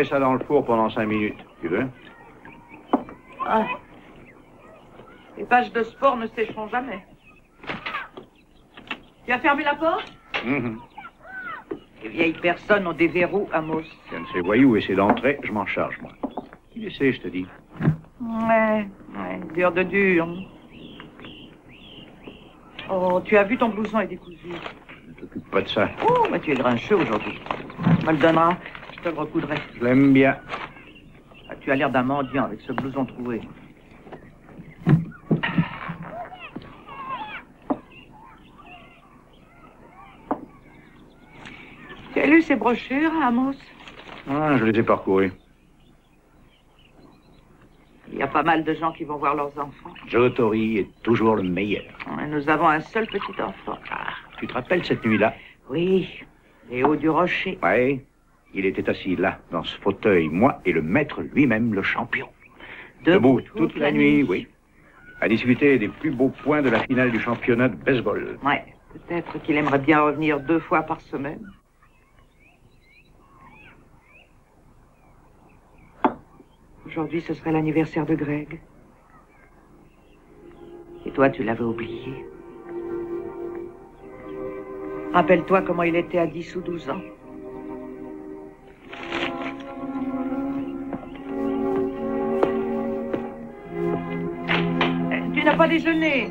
mets ça dans le four pendant 5 minutes. Tu veux? Ah. Les pages de sport ne sécheront jamais. Tu as fermé la porte? Les vieilles personnes ont des verrous, Amos. Si un de ces voyous essaie d'entrer, je m'en charge, moi. Il essaie, je te dis. Ouais, dur de dur. Oh, tu as vu ton blouson est décousu. Ne t'occupe pas de ça. Oh, mais tu es grincheux aujourd'hui. Tu me le donneras, je te le recoudrai. Je l'aime bien. Ah, tu as l'air d'un mendiant avec ce blouson troué. Tu as lu ces brochures, Amos? Ah, je les ai parcourues. Il y a pas mal de gens qui vont voir leurs enfants. Joe Torre est toujours le meilleur. Et nous avons un seul petit enfant. Ah, tu te rappelles cette nuit-là? Oui, Léo du Rocher. Ouais, il était assis là, dans ce fauteuil, moi et le maître lui-même, le champion. Debout toute la nuit, oui. À discuter des plus beaux points de la finale du championnat de baseball. Ouais, peut-être qu'il aimerait bien revenir 2 fois par semaine. Aujourd'hui, ce serait l'anniversaire de Greg. Et toi, tu l'avais oublié. Rappelle-toi comment il était à 10 ou 12 ans. Tu n'as pas déjeuné.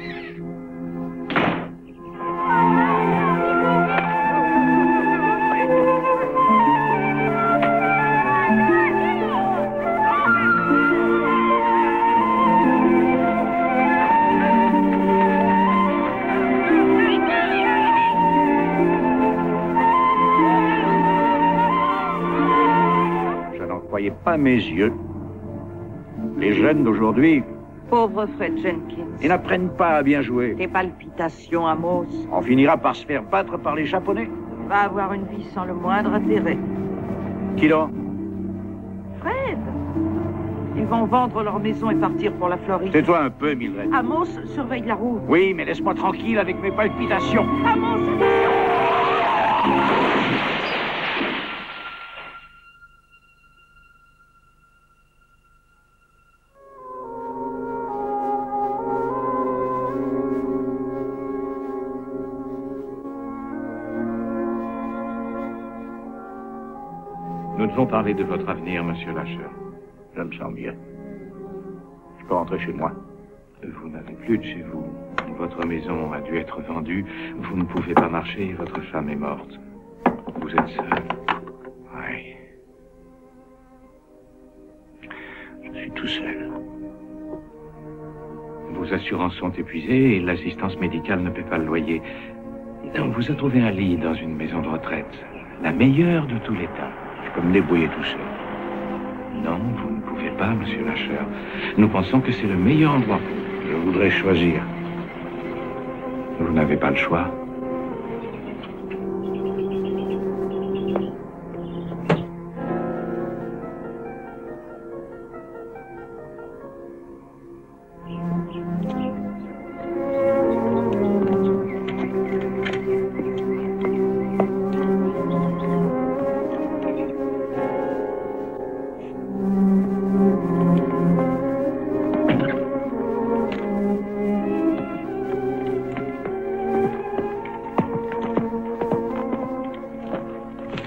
Pas mes yeux. Les jeunes d'aujourd'hui... Pauvre Fred Jenkins. Ils n'apprennent pas à bien jouer. Tes palpitations, Amos. On finira par se faire battre par les Japonais. Va avoir une vie sans le moindre intérêt. Qui donc? Fred. Ils vont vendre leur maison et partir pour la Floride. Tais-toi un peu, Mildred. Amos, surveille la route. Oui, mais laisse-moi tranquille avec mes palpitations. Amos, Nous devons parler de votre avenir, monsieur Lasher. Je me sens mieux. Je peux rentrer chez moi. Vous n'avez plus de chez vous. Votre maison a dû être vendue. Vous ne pouvez pas marcher et votre femme est morte. Vous êtes seul. Oui. Je suis tout seul. Vos assurances sont épuisées et l'assistance médicale ne paie pas le loyer. On vous a trouvé un lit dans une maison de retraite. La meilleure de tout l'État. Je peux me débrouiller tout seul. Non, vous ne pouvez pas, monsieur Lasher. Nous pensons que c'est le meilleur endroit pour vous. Je voudrais choisir. Vous n'avez pas le choix.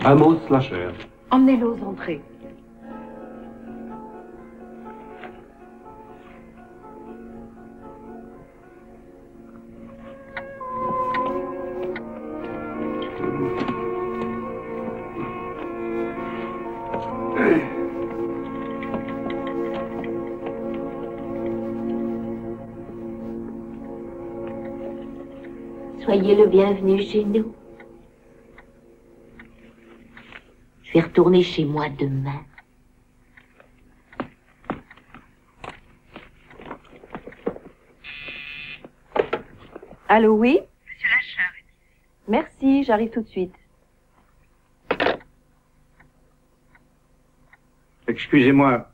Amos Lasher. Emmenez-le aux entrées. Soyez le bienvenu chez nous. Je vais retourner chez moi demain. Allô, oui? Monsieur Lasher. Merci, j'arrive tout de suite. Excusez-moi.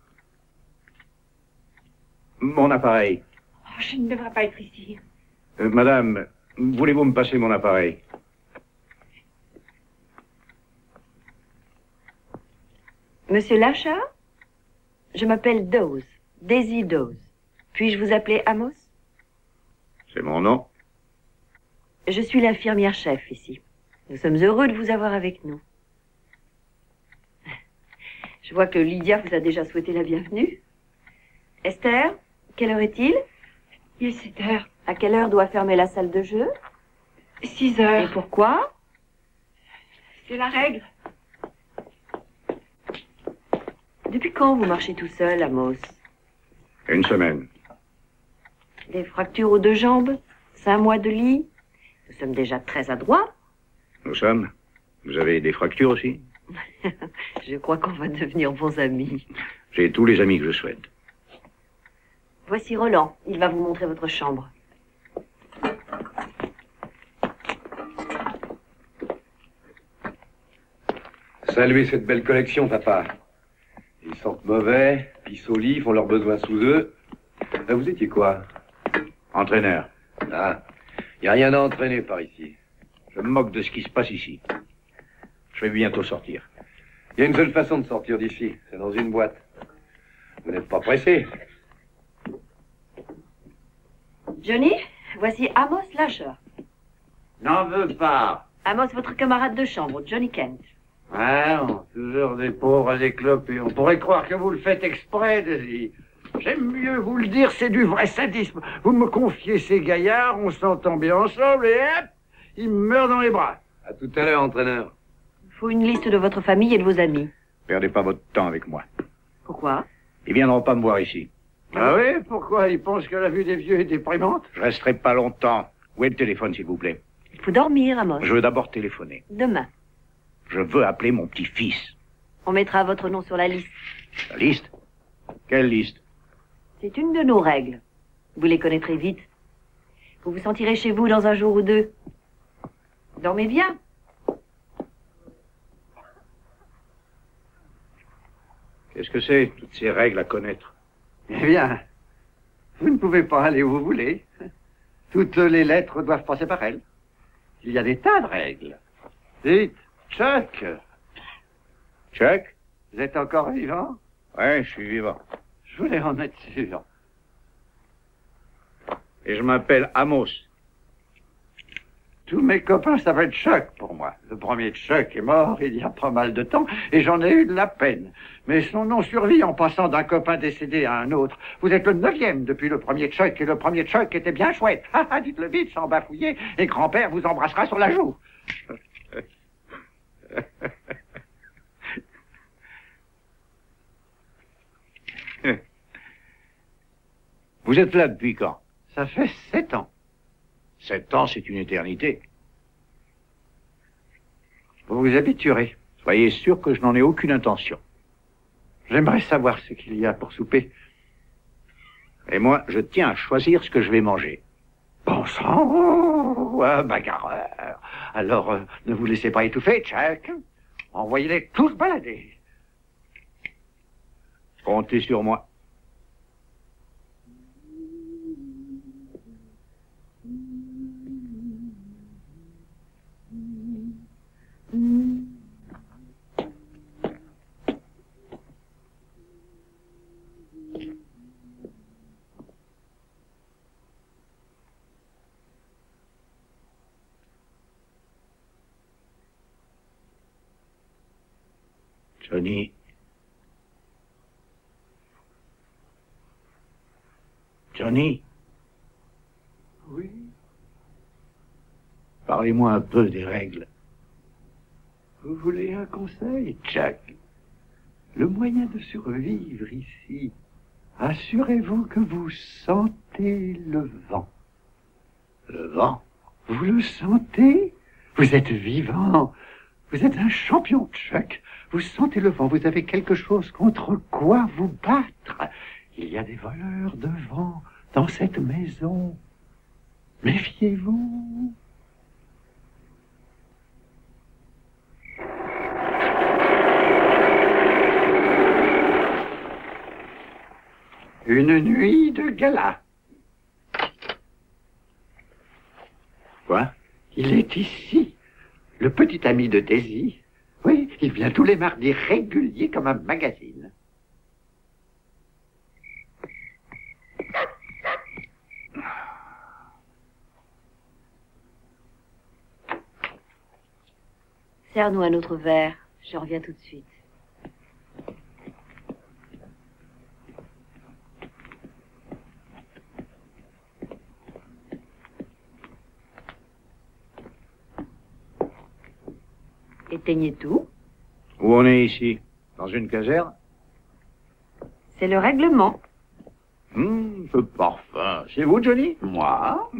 Mon appareil. Oh, je ne devrais pas être ici. Madame, voulez-vous me passer mon appareil? Monsieur Lasher? Je m'appelle Dawes, Daisy Dawes. Puis-je vous appeler Amos? C'est mon nom. Je suis l'infirmière chef ici. Nous sommes heureux de vous avoir avec nous. Je vois que Lydia vous a déjà souhaité la bienvenue. Esther, quelle heure est-il? Il est 7 heures. À quelle heure doit fermer la salle de jeu? 6 Et heures. pourquoi? C'est la règle. Depuis quand vous marchez tout seul, Amos? Une semaine. Des fractures aux 2 jambes? 5 mois de lit? Nous sommes déjà très adroits. Nous sommes. Vous avez des fractures aussi? Je crois qu'on va devenir bons amis. J'ai tous les amis que je souhaite. Voici Roland. Il va vous montrer votre chambre. Saluez cette belle collection, papa. Ils sentent mauvais, pissent au lit, font leurs besoins sous eux. Vous étiez quoi? Entraîneur, Ah, y a rien à entraîner par ici. je me moque de ce qui se passe ici. Je vais bientôt sortir. Il y a une seule façon de sortir d'ici, c'est dans une boîte. Vous n'êtes pas pressé? Johnny, voici Amos Lasher. N'en veux pas. Amos, votre camarade de chambre, Johnny Kent. Ah, non, toujours des pauvres éclopés. On pourrait croire que vous le faites exprès, Daisy. J'aime mieux vous le dire, c'est du vrai sadisme. Vous me confiez ces gaillards, on s'entend bien ensemble et hop, ils me meurent dans les bras. À tout à l'heure, entraîneur. Il faut une liste de votre famille et de vos amis. Perdez pas votre temps avec moi. Pourquoi? Ils viendront pas me voir ici. Ah oui, pourquoi? Ils pensent que la vue des vieux est déprimante? Je resterai pas longtemps. Où est le téléphone, s'il vous plaît? Il faut dormir, Amos. Je veux d'abord téléphoner. Demain. Je veux appeler mon petit-fils. On mettra votre nom sur la liste. La liste? Quelle liste? C'est une de nos règles. Vous les connaîtrez vite. Vous vous sentirez chez vous dans un jour ou 2. Dormez bien. Qu'est-ce que c'est, toutes ces règles à connaître? Eh bien, vous ne pouvez pas aller où vous voulez. Toutes les lettres doivent passer par elles. Il y a des tas de règles. Dites, Chuck, Chuck? vous êtes encore vivant? Ouais, je suis vivant. Je voulais en être sûr. Et je m'appelle Amos. Tous mes copains s'appellent Chuck pour moi. Le premier Chuck est mort il y a pas mal de temps et j'en ai eu de la peine. Mais son nom survit en passant d'un copain décédé à un autre. Vous êtes le 9e depuis le premier Chuck et le premier Chuck était bien chouette. Dites-le vite sans bafouiller et grand-père vous embrassera sur la joue. Vous êtes là depuis quand? Ça fait 7 ans. 7 ans, c'est une éternité. Vous vous habituerez. Soyez sûr que je n'en ai aucune intention. J'aimerais savoir ce qu'il y a pour souper. Et moi, je tiens à choisir ce que je vais manger. Bon sang, bagarreur. Alors, ne vous laissez pas étouffer, Chuck. Envoyez-les tous balader. Comptez sur moi. Johnny. Johnny, Oui. parlez-moi un peu des règles. Vous voulez un conseil, Chuck? Le moyen de survivre ici, assurez-vous que vous sentez le vent. Le vent? Vous le sentez? Vous êtes vivant. Vous êtes un champion, Chuck. Vous sentez le vent. Vous avez quelque chose contre quoi vous battre. Il y a des voleurs de vent dans cette maison. Méfiez-vous. Une nuit de gala. Quoi? Il est ici, le petit ami de Daisy. Oui, Il vient tous les mardis réguliers comme un magazine. Serre-nous un autre verre. Je reviens tout de suite. Éteignez tout. Où on est ici? Dans une caserne? C'est le règlement. Ce parfum. C'est vous, Johnny? Moi?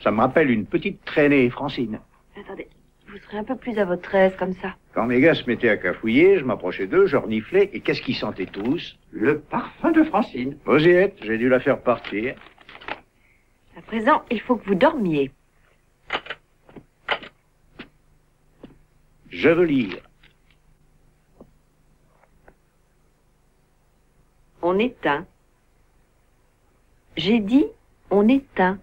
Ça me rappelle une petite traînée, Francine. Attendez, vous serez un peu plus à votre aise comme ça. Quand mes gars se mettaient à cafouiller, je m'approchais d'eux, je reniflais, et qu'est-ce qu'ils sentaient tous? Le parfum de Francine. Osette, j'ai dû la faire partir. À présent, il faut que vous dormiez. Je veux lire. On éteint. J'ai dit, on éteint.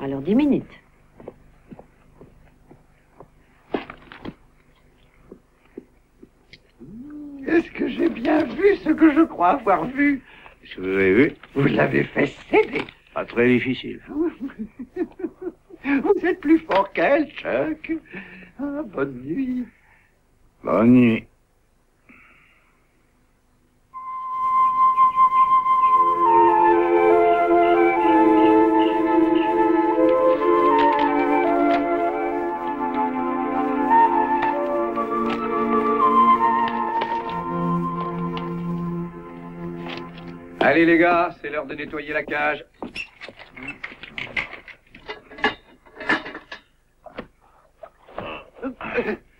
Alors 10 minutes. Est-ce que j'ai bien vu ce que je crois avoir vu? Qu'est-ce que vous avez vu? Vous l'avez fait céder. Pas très difficile. Vous êtes plus fort qu'elle, Chuck. Ah, bonne nuit. Bonne nuit. Allez les gars, c'est l'heure de nettoyer la cage.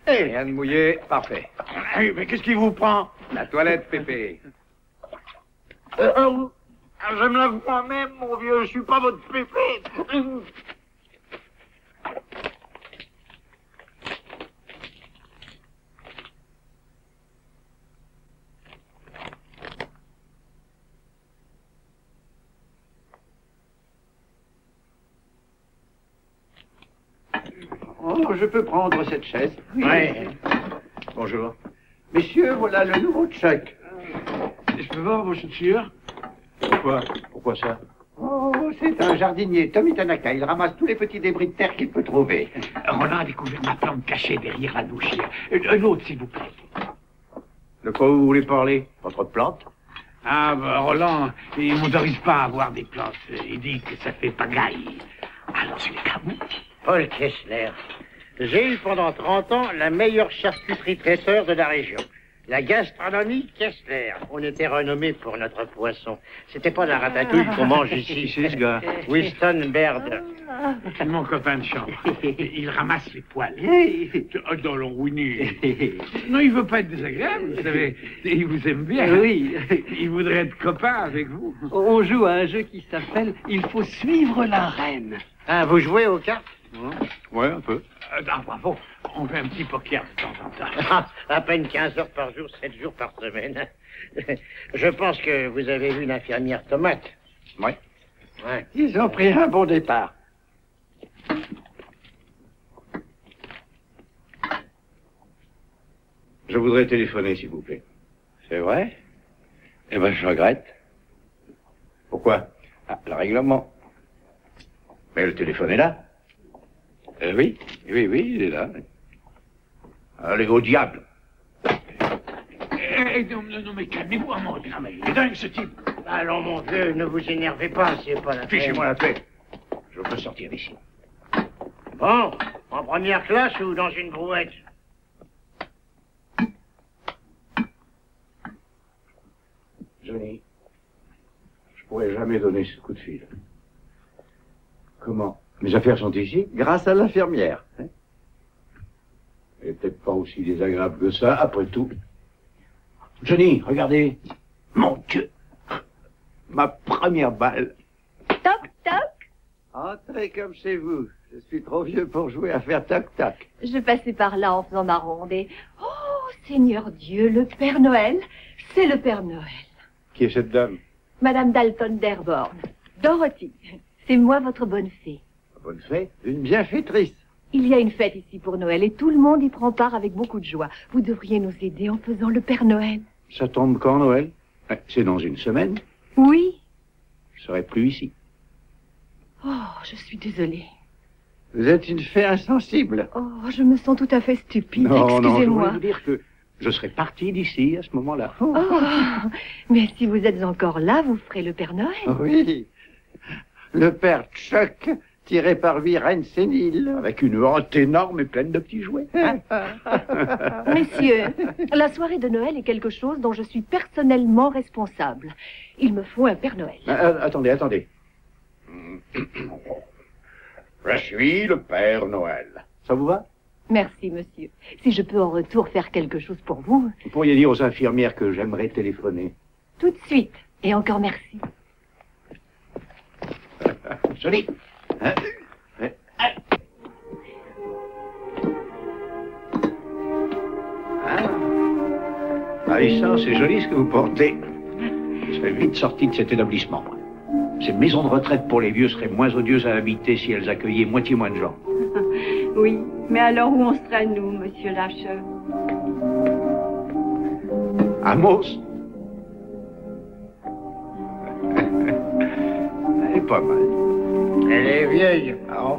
Rien de mouillé, parfait. Mais qu'est-ce qui vous prend? La toilette, Pépé. Je me lave moi-même, mon vieux, je suis pas votre pépé. Oh, je peux prendre cette chaise? Oui. Bonjour. Messieurs, voilà le nouveau Chuck. Je peux voir vos chaussures? Pourquoi? Pourquoi ça? Oh, c'est un jardinier, Tommy Tanaka. Il ramasse tous les petits débris de terre qu'il peut trouver. Roland a découvert ma plante cachée derrière la douche. Un autre, s'il vous plaît. De quoi vous voulez parler? Votre plante? Ah, bah, Roland, il m'autorise pas à avoir des plantes. Il dit que ça fait pagaille. Alors, c'est à vous. Paul Kessler. J'ai eu pendant 30 ans la meilleure charcuterie traiteur de la région. La gastronomie Kessler. On était renommés pour notre poisson. C'était pas la ratatouille qu'on mange ici. C'est ce gars. Winston Baird. C'est mon copain de chambre. Il ramasse les poils. Dans le Winnie. Non, il veut pas être désagréable, vous savez. Il vous aime bien. Oui. Il voudrait être copain avec vous. On joue à un jeu qui s'appelle « Il faut suivre la reine ». Ah, vous jouez aux cartes? Ouais, un peu. Bravo. On fait un petit poker de temps en temps. Ah, à peine 15 heures par jour, 7 jours par semaine. Je pense que vous avez vu l'infirmière Tomate. Ouais. Ouais. Ils ont pris un bon départ. Je voudrais téléphoner, s'il vous plaît. C'est vrai? Eh ben, je regrette. Pourquoi? Ah, le règlement. Mais le téléphone est là. Oui, il est là. Allez, au diable. Non, mais calmez-vous un moment. Non, mais il est dingue, ce type. Allons, mon vieux, ne vous énervez pas, c'est pas la peine. Fichez-moi la paix. Je peux sortir d'ici. Bon, en première classe ou dans une brouette? Johnny, je pourrais jamais donner ce coup de fil. Comment? Mes affaires sont ici? Grâce à l'infirmière. Elle est peut-être pas aussi désagréable que ça, après tout. Johnny, regardez. Mon Dieu. Ma première balle. Toc, toc. Entrez comme chez vous. Je suis trop vieux pour jouer à faire toc-toc. Je passais par là en faisant ma ronde et... Oh, Seigneur Dieu, le Père Noël. C'est le Père Noël. Qui est cette dame? Madame Dalton d'Airborne. Dorothy. C'est moi, votre bonne fée. bonne fête. Une bienfaitrice. Il y a une fête ici pour Noël et tout le monde y prend part avec beaucoup de joie. Vous devriez nous aider en faisant le Père Noël. Ça tombe quand, Noël? C'est dans une semaine. Oui. Je serai plus ici. Oh, je suis désolée. Vous êtes une fée insensible. Oh, je me sens tout à fait stupide. Non, je Excusez-moi. voulais vous dire que je serai parti d'ici à ce moment-là. Oh, mais si vous êtes encore là, vous ferez le Père Noël. Oui. Le père Chuck, tiré par 8 reines séniles. Avec une hotte énorme et pleine de petits jouets. Messieurs, la soirée de Noël est quelque chose dont je suis personnellement responsable. Il me faut un Père Noël. Attendez. Je suis le Père Noël. Ça vous va? Merci, monsieur. Si je peux en retour faire quelque chose pour vous... Vous pourriez dire aux infirmières que j'aimerais téléphoner. Tout de suite. Et encore merci. Joli. Ça, c'est joli ce que vous portez. Je serais vite sorti de cet établissement, moi. Ces maisons de retraite pour les vieux seraient moins odieuses à habiter si elles accueillaient moitié moins de gens. Oui, mais alors où on serait, nous, monsieur Lâcheur? Amos? Elle est pas mal. Elle est vieille. Ah,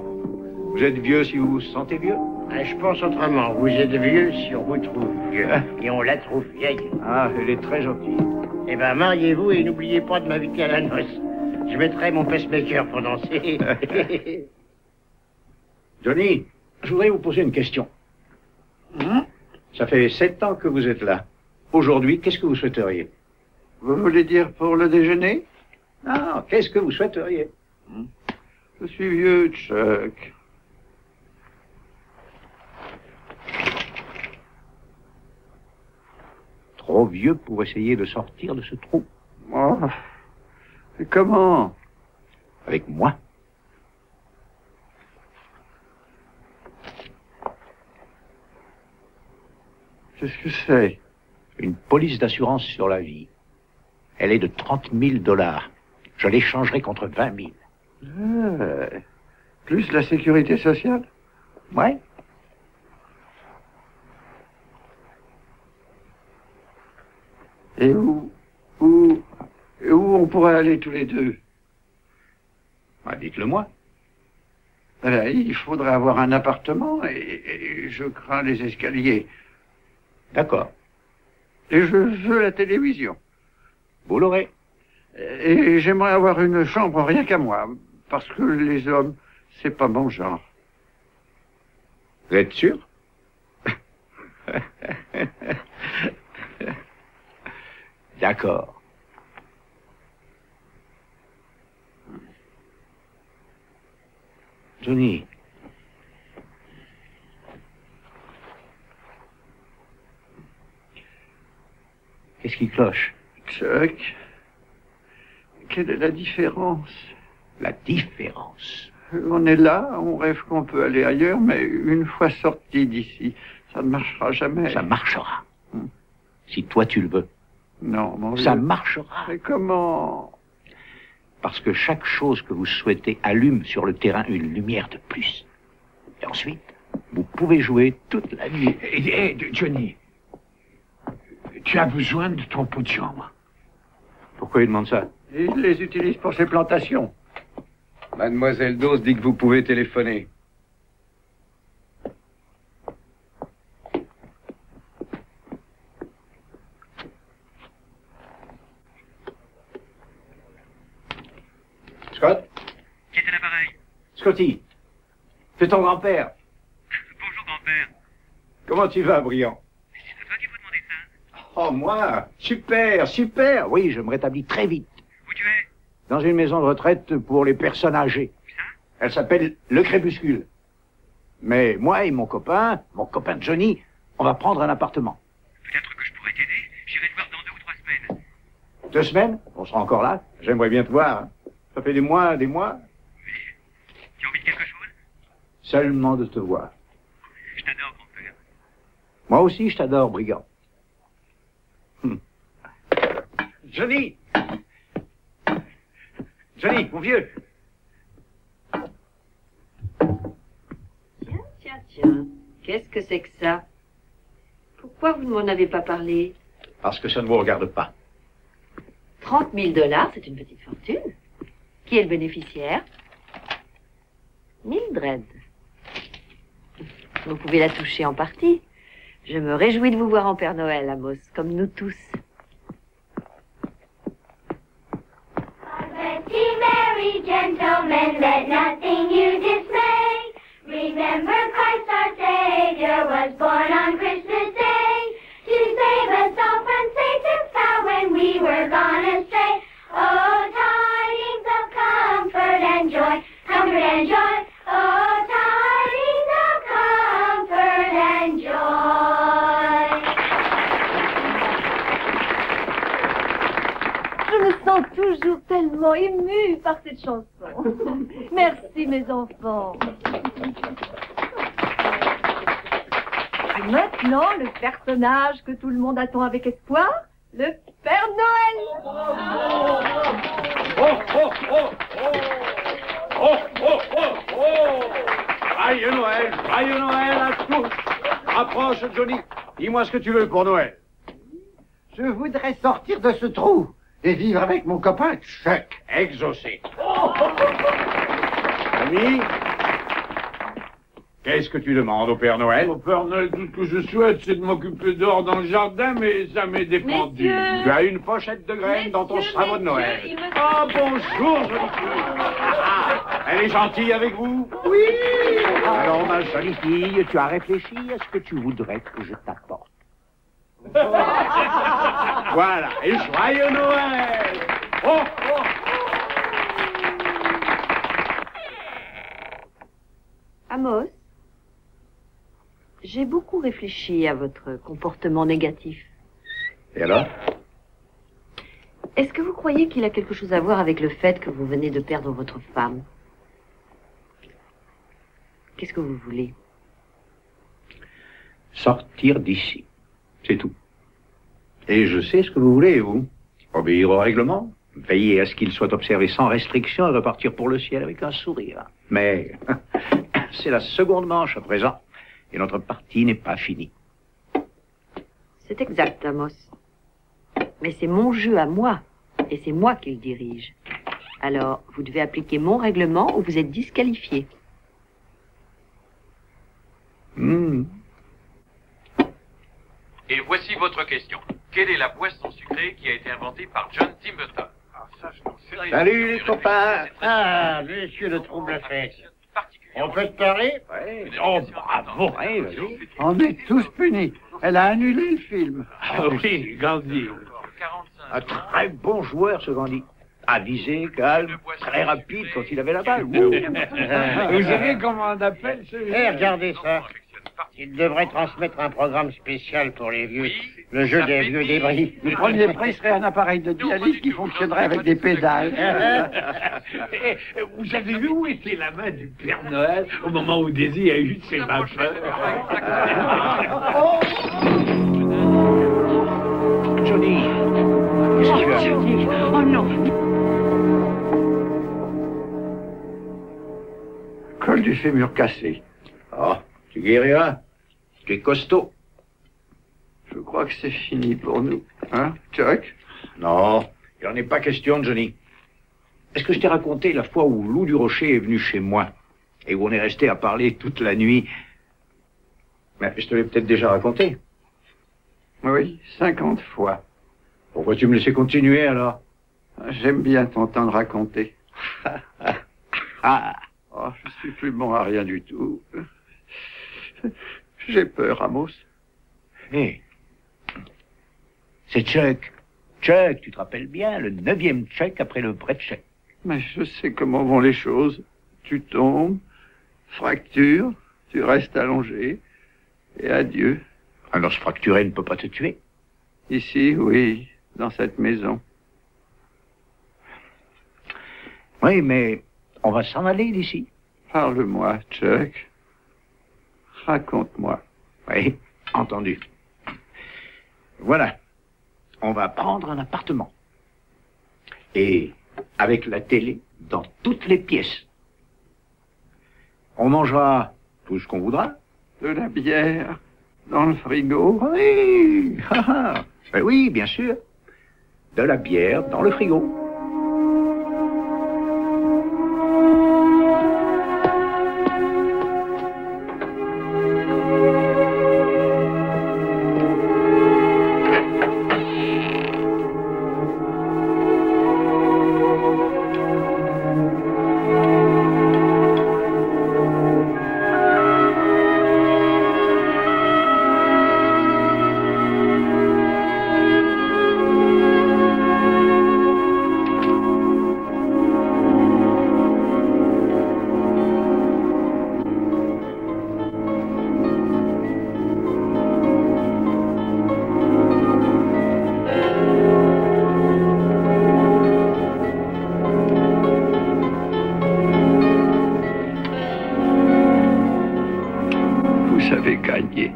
vous êtes vieux si vous vous sentez vieux? Je pense autrement. Vous êtes vieux si on vous trouve vieux. Et on la trouve vieille. Ah, elle est très gentille. Eh ben, mariez-vous et n'oubliez pas de m'inviter à la noce. Je mettrai mon pacemaker pour danser. Johnny, je voudrais vous poser une question. Ça fait 7 ans que vous êtes là. Aujourd'hui, qu'est-ce que vous souhaiteriez? Vous voulez dire pour le déjeuner? Non, qu'est-ce que vous souhaiteriez? Je suis vieux, Chuck. Trop vieux pour essayer de sortir de ce trou. Oh. Et comment? Avec moi. Qu'est-ce que c'est? Une police d'assurance sur la vie. Elle est de 30 000 $. Je l'échangerai contre 20 000. Plus la sécurité sociale? Ouais. Et où on pourrait aller tous les deux? Bah, dites-le moi. Voilà, il faudrait avoir un appartement et je crains les escaliers. D'accord. Et je veux la télévision. Vous l'aurez. Et j'aimerais avoir une chambre rien qu'à moi, parce que les hommes, c'est pas mon genre. Vous êtes sûr? D'accord. Johnny. Qu'est-ce qui cloche? Chuck, quelle est la différence? La différence? On est là, on rêve qu'on peut aller ailleurs, mais une fois sorti d'ici, ça ne marchera jamais. Ça marchera. Si toi tu le veux. Non, mon Ça vieux. marchera. Mais comment? Parce que chaque chose que vous souhaitez allume sur le terrain une lumière de plus. Et ensuite, vous pouvez jouer toute la nuit. Johnny, tu as besoin de ton pot de chambre. Pourquoi il demande ça? Il les utilise pour ses plantations. Mademoiselle Dawes dit que vous pouvez téléphoner. Scott? Qui est à l'appareil? Scotty, c'est ton grand-père. Bonjour, grand-père. Comment tu vas, Briand? C'est toi qui vous demandez ça? Oh, moi? Super, super. Oui, je me rétablis très vite. Où tu es? Dans une maison de retraite pour les personnes âgées. Ça? Elle s'appelle Le Crépuscule. Mais moi et mon copain Johnny, on va prendre un appartement. Peut-être que je pourrais t'aider. J'irai te voir dans 2 ou 3 semaines. 2 semaines? On sera encore là. J'aimerais bien te voir. Hein. Ça fait des mois. Tu as envie de quelque chose? Seulement de te voir. Je t'adore, grand-père. Moi aussi, je t'adore, brigand. Johnny! Johnny, mon vieux! Tiens, qu'est-ce que c'est que ça? Pourquoi vous ne m'en avez pas parlé? Parce que ça ne vous regarde pas. 30 000 $, c'est une petite fortune. Qui est le bénéficiaire? Mildred. Vous pouvez la toucher en partie. Je me réjouis de vous voir en Père Noël, Amos, comme nous tous. Merry gentlemen, let nothing you dismay. Remember Christ our Savior was born on Christmas Day to save us all from Satan's power when we were gone astray. Oh, tidings of comfort and joy, comfort and joy. Oh, tidings of comfort and joy. Je me sens toujours tellement émue par cette chanson. Merci, mes enfants. Et maintenant, le personnage que tout le monde attend avec espoir, le Père Noël. Oh, oh, oh, oh. Oh, oh, oh, oh. Joyeux Noël à tous. Approche, Johnny. Dis-moi ce que tu veux pour Noël. Je voudrais sortir de ce trou et vivre avec mon copain Chuck. Exaucé. Ami, qu'est-ce que tu demandes au Père Noël? Au Père Noël, tout ce que je souhaite, c'est de m'occuper dehors dans le jardin, mais ça m'est défendu. Messieurs, Tu as une pochette de graines dans ton savon de Noël. il me- Ah, bonjour, jolie fille. Elle est gentille avec vous? Oui. Alors, ma jolie fille, tu as réfléchi à ce que tu voudrais que je t'apporte. Voilà, et joyeux Noël. Oh, oh. Amos, j'ai beaucoup réfléchi à votre comportement négatif. Et alors? Est-ce que vous croyez qu'il a quelque chose à voir avec le fait que vous venez de perdre votre femme? Qu'est-ce que vous voulez? Sortir d'ici. C'est tout. Et je sais ce que vous voulez, vous. Obéir au règlement, veiller à ce qu'il soit observé sans restriction et repartir pour le ciel avec un sourire. Mais c'est la seconde manche à présent, et notre partie n'est pas finie. C'est exact, Amos. Mais c'est mon jeu à moi, et c'est moi qui le dirige. Alors, vous devez appliquer mon règlement ou vous êtes disqualifié. Et voici votre question. Quelle est la boisson sucrée qui a été inventée par John Timberton? Salut les copains. Ah, monsieur le trouble-fête. On peut te parler? Oh, bravo. Ouais, vas-y. On est tous punis. Elle a annulé le film. Ah oui, Gandhi. Un très bon joueur, ce Gandhi. Avisé, calme, très rapide quand il avait la balle. Vous savez comment on appelle celui-là? Eh, regardez ça. Il devrait transmettre un programme spécial pour les vieux. Le jeu des vieux débris. Le premier prix serait un appareil de dialyse qui fonctionnerait avec des pédales. Vous avez vu où était la main du Père Noël au moment où Daisy a eu ses vapeurs? Johnny, qu'est-ce que tu as? Oh non. Col du fémur cassé. Oh, tu guériras. Tu es costaud. Je crois que c'est fini pour nous. Hein, Chuck? Non, il n'en est pas question, Johnny. Est-ce que je t'ai raconté la fois où Loup du Rocher est venu chez moi et où on est resté à parler toute la nuit? Mais je te l'ai peut-être déjà raconté. Oui, 50 fois. Pourquoi tu me laissais continuer alors? J'aime bien t'entendre raconter. Ah. Oh, je suis plus bon à rien du tout. J'ai peur, Amos. Hé, c'est Chuck. Chuck, tu te rappelles bien, le 9e Chuck après le vrai Chuck. Mais je sais comment vont les choses. Tu tombes, fracture, tu restes allongé, et adieu. Alors se fracturer ne peut pas te tuer. Ici, oui, dans cette maison. Oui, mais on va s'en aller d'ici. Parle-moi, Chuck. Raconte-moi. Oui, entendu. Voilà. On va prendre un appartement. Et avec la télé dans toutes les pièces. On mangera tout ce qu'on voudra, De la bière dans le frigo? Oui, ben oui, bien sûr. De la bière dans le frigo. Vous avez gagné.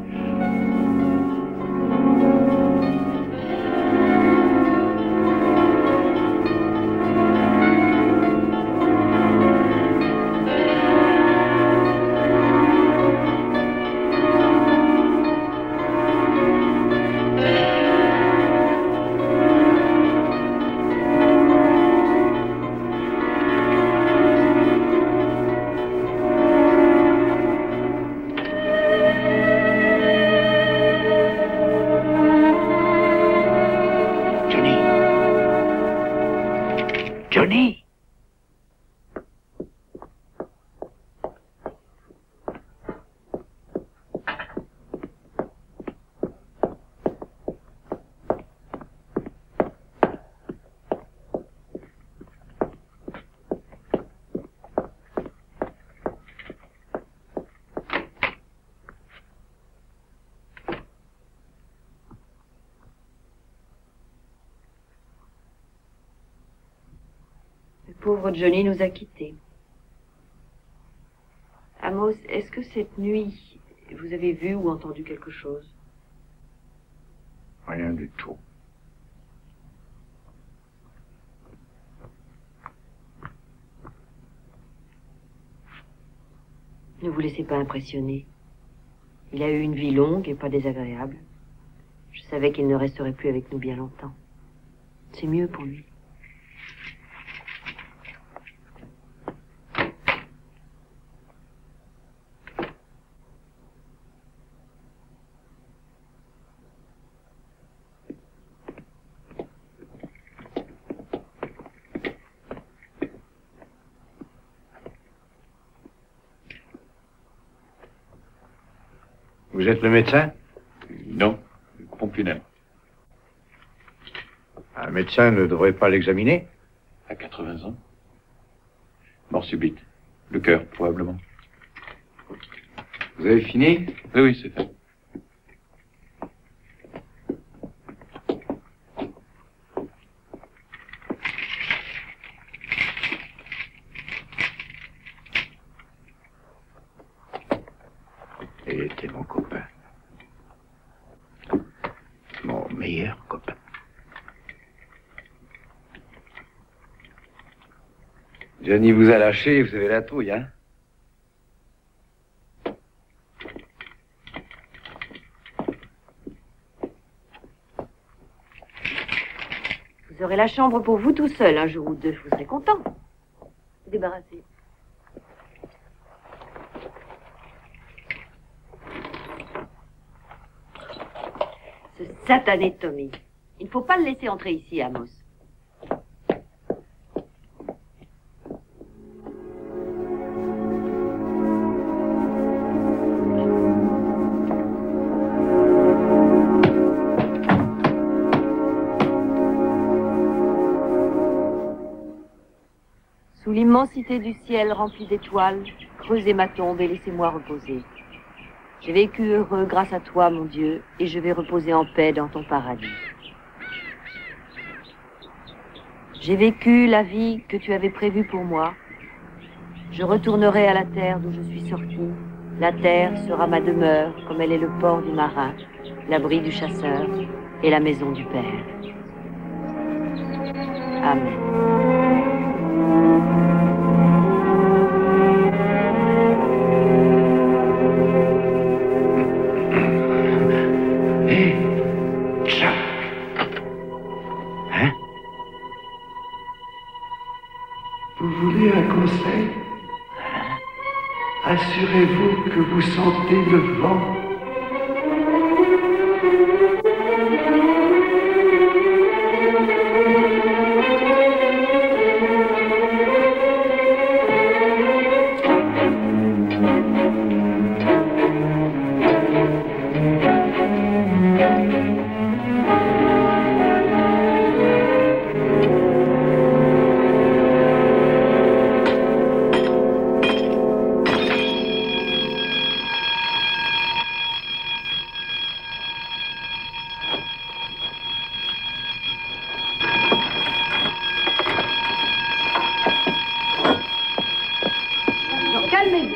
Johnny! Le pauvre Johnny nous a quittés. Amos, est-ce que cette nuit, vous avez vu ou entendu quelque chose? Rien du tout. Ne vous laissez pas impressionner. Il a eu une vie longue et pas désagréable. Je savais qu'il ne resterait plus avec nous bien longtemps. C'est mieux pour lui. Vous êtes le médecin? Non, pompe funèbre. Un médecin ne devrait pas l'examiner? À 80 ans. Mort subite. Le cœur, probablement. Vous avez fini? Oui, oui, c'est fait. Il était mon copain. Mon meilleur copain. Johnny vous a lâché, vous avez la trouille, hein? Vous aurez la chambre pour vous tout seul un jour ou deux. Vous serez content. Vous débarrassez. Ce satané Tommy. Il ne faut pas le laisser entrer ici, Amos. Sous l'immensité du ciel rempli d'étoiles, creusez ma tombe et laissez-moi reposer. J'ai vécu heureux grâce à toi, mon Dieu, et je vais reposer en paix dans ton paradis. J'ai vécu la vie que tu avais prévue pour moi. Je retournerai à la terre d'où je suis sorti. La terre sera ma demeure, comme elle est le port du marin, l'abri du chasseur et la maison du Père. Amen. Assurez-vous que vous sentez le vent.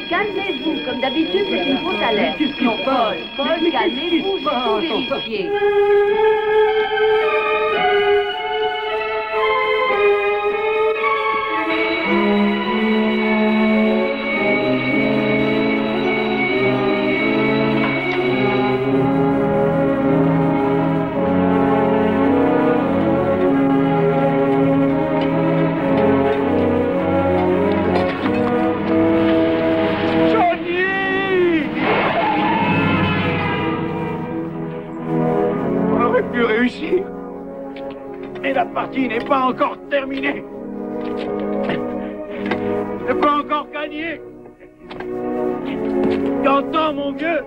Calmez-vous, comme d'habitude, c'est une fausse alerte. Non, Paul, calmez-vous, je vais tout vérifier. N'est pas encore terminé. N'est pas encore gagné. T'entends, mon vieux?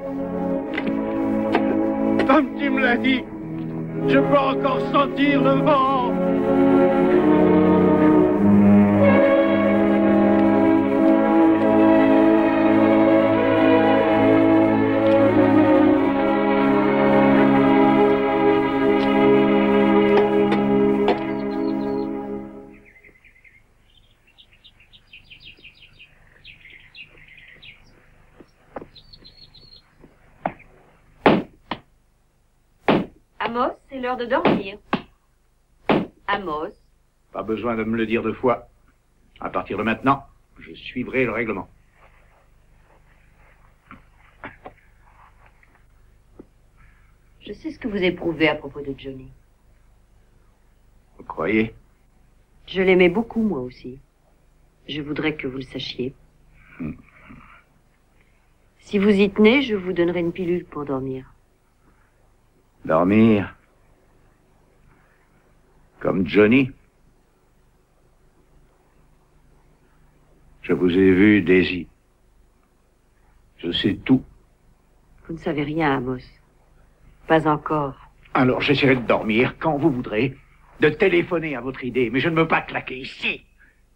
Comme tu me l'as dit, je peux encore sentir le vent. Amos, c'est l'heure de dormir. Amos. Pas besoin de me le dire deux fois. À partir de maintenant, je suivrai le règlement. Je sais ce que vous éprouvez à propos de Johnny. Vous croyez? Je l'aimais beaucoup, moi aussi. Je voudrais que vous le sachiez. Si vous y tenez, je vous donnerai une pilule pour dormir. Dormir? Comme Johnny? Je vous ai vu, Daisy. Je sais tout. Vous ne savez rien, Amos. Pas encore. Alors j'essaierai de dormir quand vous voudrez, de téléphoner à votre idée, mais je ne veux pas claquer ici,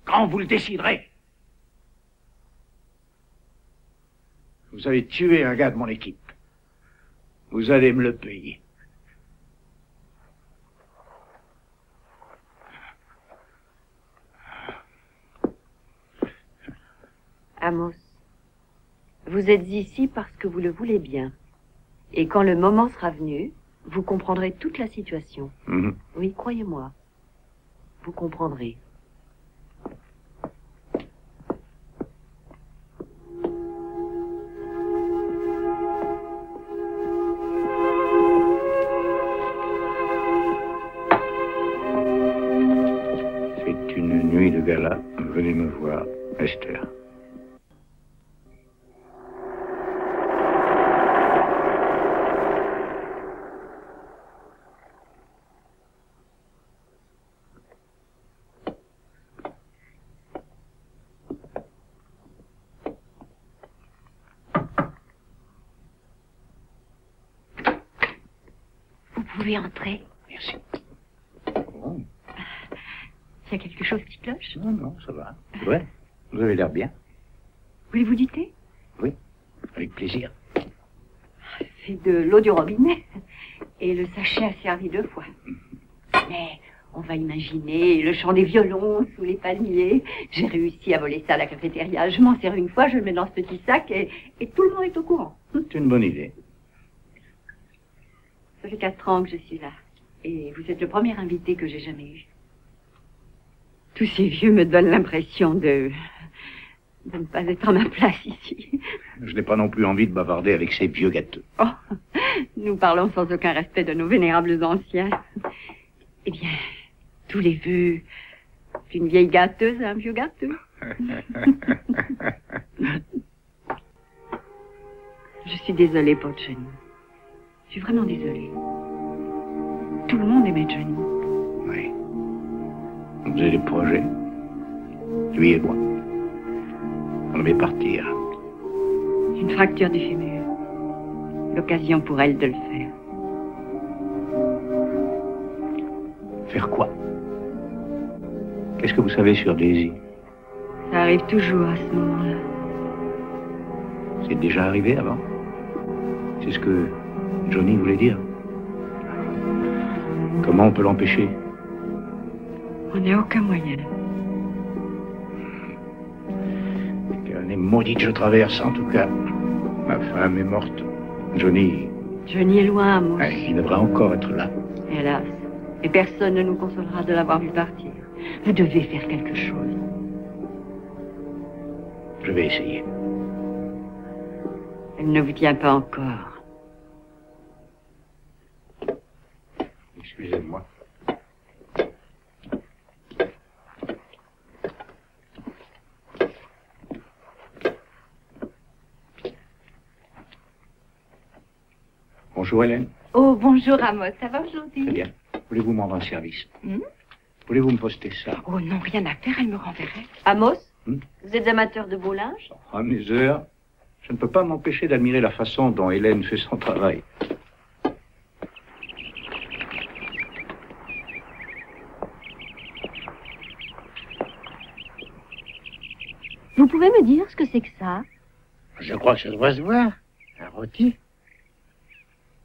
quand vous le déciderez. Vous avez tué un gars de mon équipe. Vous allez me le payer. Amos, vous êtes ici parce que vous le voulez bien. Et quand le moment sera venu, vous comprendrez toute la situation. Oui, croyez-moi. Vous comprendrez. C'est une nuit de gala. Venez me voir, Esther. Vous pouvez entrer. Merci. Il y a quelque chose qui cloche? Non, non, ça va. Ouais, vous avez l'air bien. Voulez-vous du thé? Oui, avec plaisir. C'est de l'eau du robinet. Et le sachet a servi 2 fois. Mais on va imaginer le chant des violons sous les palmiers. J'ai réussi à voler ça à la cafétéria. Je m'en sers une fois, je le mets dans ce petit sac et tout le monde est au courant. C'est une bonne idée. Ça fait 4 ans que je suis là. Et vous êtes le premier invité que j'ai jamais eu. Tous ces vieux me donnent l'impression de ne pas être à ma place ici. Je n'ai pas non plus envie de bavarder avec ces vieux gâteux. Oh, nous parlons sans aucun respect de nos vénérables anciens. Eh bien, tous les vœux d'une vieille gâteuse à un vieux gâteux. Je suis désolée pour Johnny. Je suis vraiment désolée. Tout le monde aimait Johnny. Oui. On faisait des projets. Lui et moi. On devait partir. Une fracture du fémur. L'occasion pour elle de le faire. Faire quoi? Qu'est-ce que vous savez sur Daisy? Ça arrive toujours à ce moment-là. C'est déjà arrivé avant? C'est ce que Johnny voulait dire. Comment on peut l'empêcher? On n'a aucun moyen. Quelle année maudite je traverse, en tout cas. Ma femme est morte. Johnny, Johnny est loin, Amos. il devrait encore être là. Hélas. Et personne ne nous consolera de l'avoir vu partir. Vous devez faire quelque chose. Je vais essayer. Elle ne vous tient pas encore. Excusez-moi. Bonjour Hélène. Oh, bonjour Amos, ça va aujourd'hui? Très bien. Voulez-vous me rendre un service? Voulez-vous me poster ça? Oh non, rien à faire, elle me renverrait. Amos, vous êtes amateur de beau linge? À mes heures, je ne peux pas m'empêcher d'admirer la façon dont Hélène fait son travail. Vous pouvez me dire ce que c'est que ça? Je crois que ça doit se voir. Un rôti.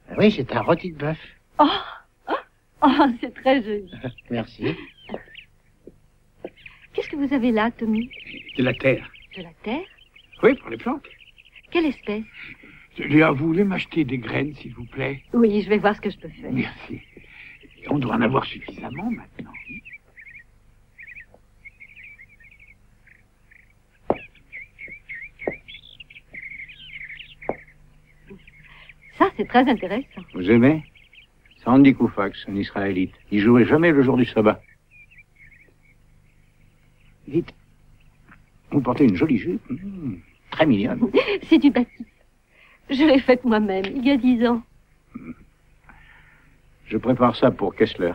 Ah oui, c'est un rôti de bœuf. Oh, oh, c'est très joli. Merci. Qu'est-ce que vous avez là, Tommy? De la terre. De la terre? Oui, pour les plantes. Quelle espèce? Léa, vous voulez m'acheter des graines, s'il vous plaît? Oui, je vais voir ce que je peux faire. Merci. On doit en avoir suffisamment maintenant. Ça, c'est très intéressant. Vous aimez? C'est Andy Koufax, un Israélite. Il jouait jamais le jour du sabbat. Dites, vous portez une jolie jupe. Très mignonne. C'est du bâti. Je l'ai faite moi-même, il y a 10 ans. Je prépare ça pour Kessler.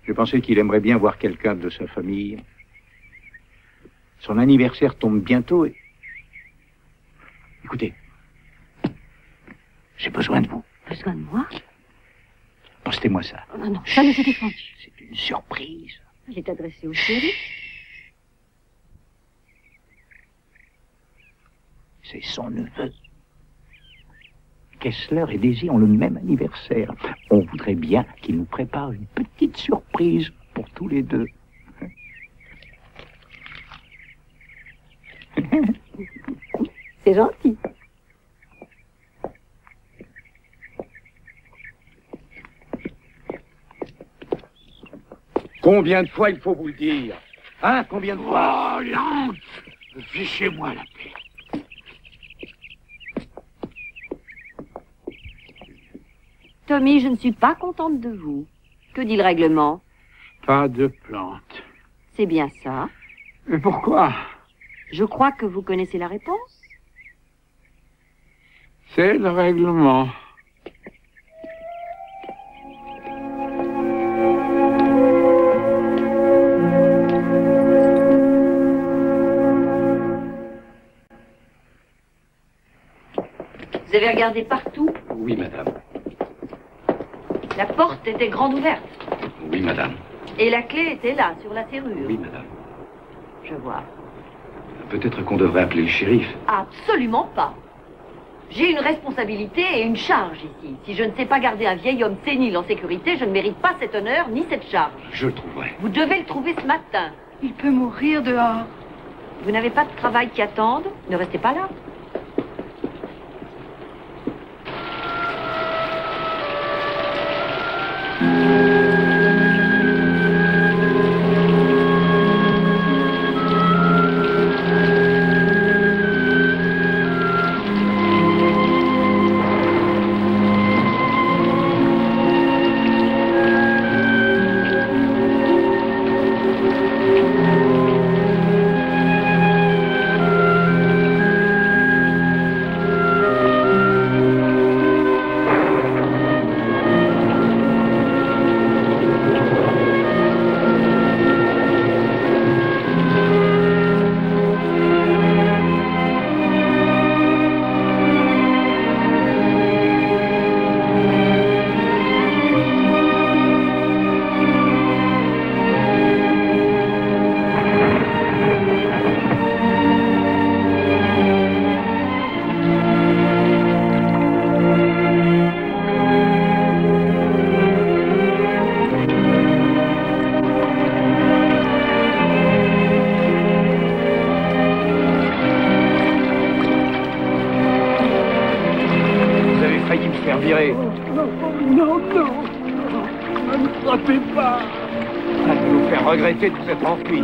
Je pensais qu'il aimerait bien voir quelqu'un de sa famille. Son anniversaire tombe bientôt et... Écoutez, j'ai besoin de vous. Besoin de moi? Postez-moi ça. Oh, non, ça ne s'est défendu. C'est une surprise. Elle est adressée au chéri. C'est son neveu. Kessler et Daisy ont le même anniversaire. On voudrait bien qu'il nous prépare une petite surprise pour tous les deux. C'est gentil. Combien de fois il faut vous le dire? Hein? Combien de fois? Oh, lance! Fichez-moi la paix. Tommy, je ne suis pas contente de vous. Que dit le règlement? Pas de plantes. C'est bien ça. Mais pourquoi? Je crois que vous connaissez la réponse. C'est le règlement. Vous avez regardé partout? Oui, madame. La porte était grande ouverte. Oui, madame. Et la clé était là, sur la serrure. Oui, madame. Je vois. Peut-être qu'on devrait appeler le shérif. Absolument pas. J'ai une responsabilité et une charge ici. Si je ne sais pas garder un vieil homme sénile en sécurité, je ne mérite pas cet honneur ni cette charge. Je le trouverai. Vous devez le trouver ce matin. Il peut mourir dehors. Vous n'avez pas de travail qui attende? Ne restez pas là. Non, ne me frappez pas. Ça va nous faire regretter de vous être enfui.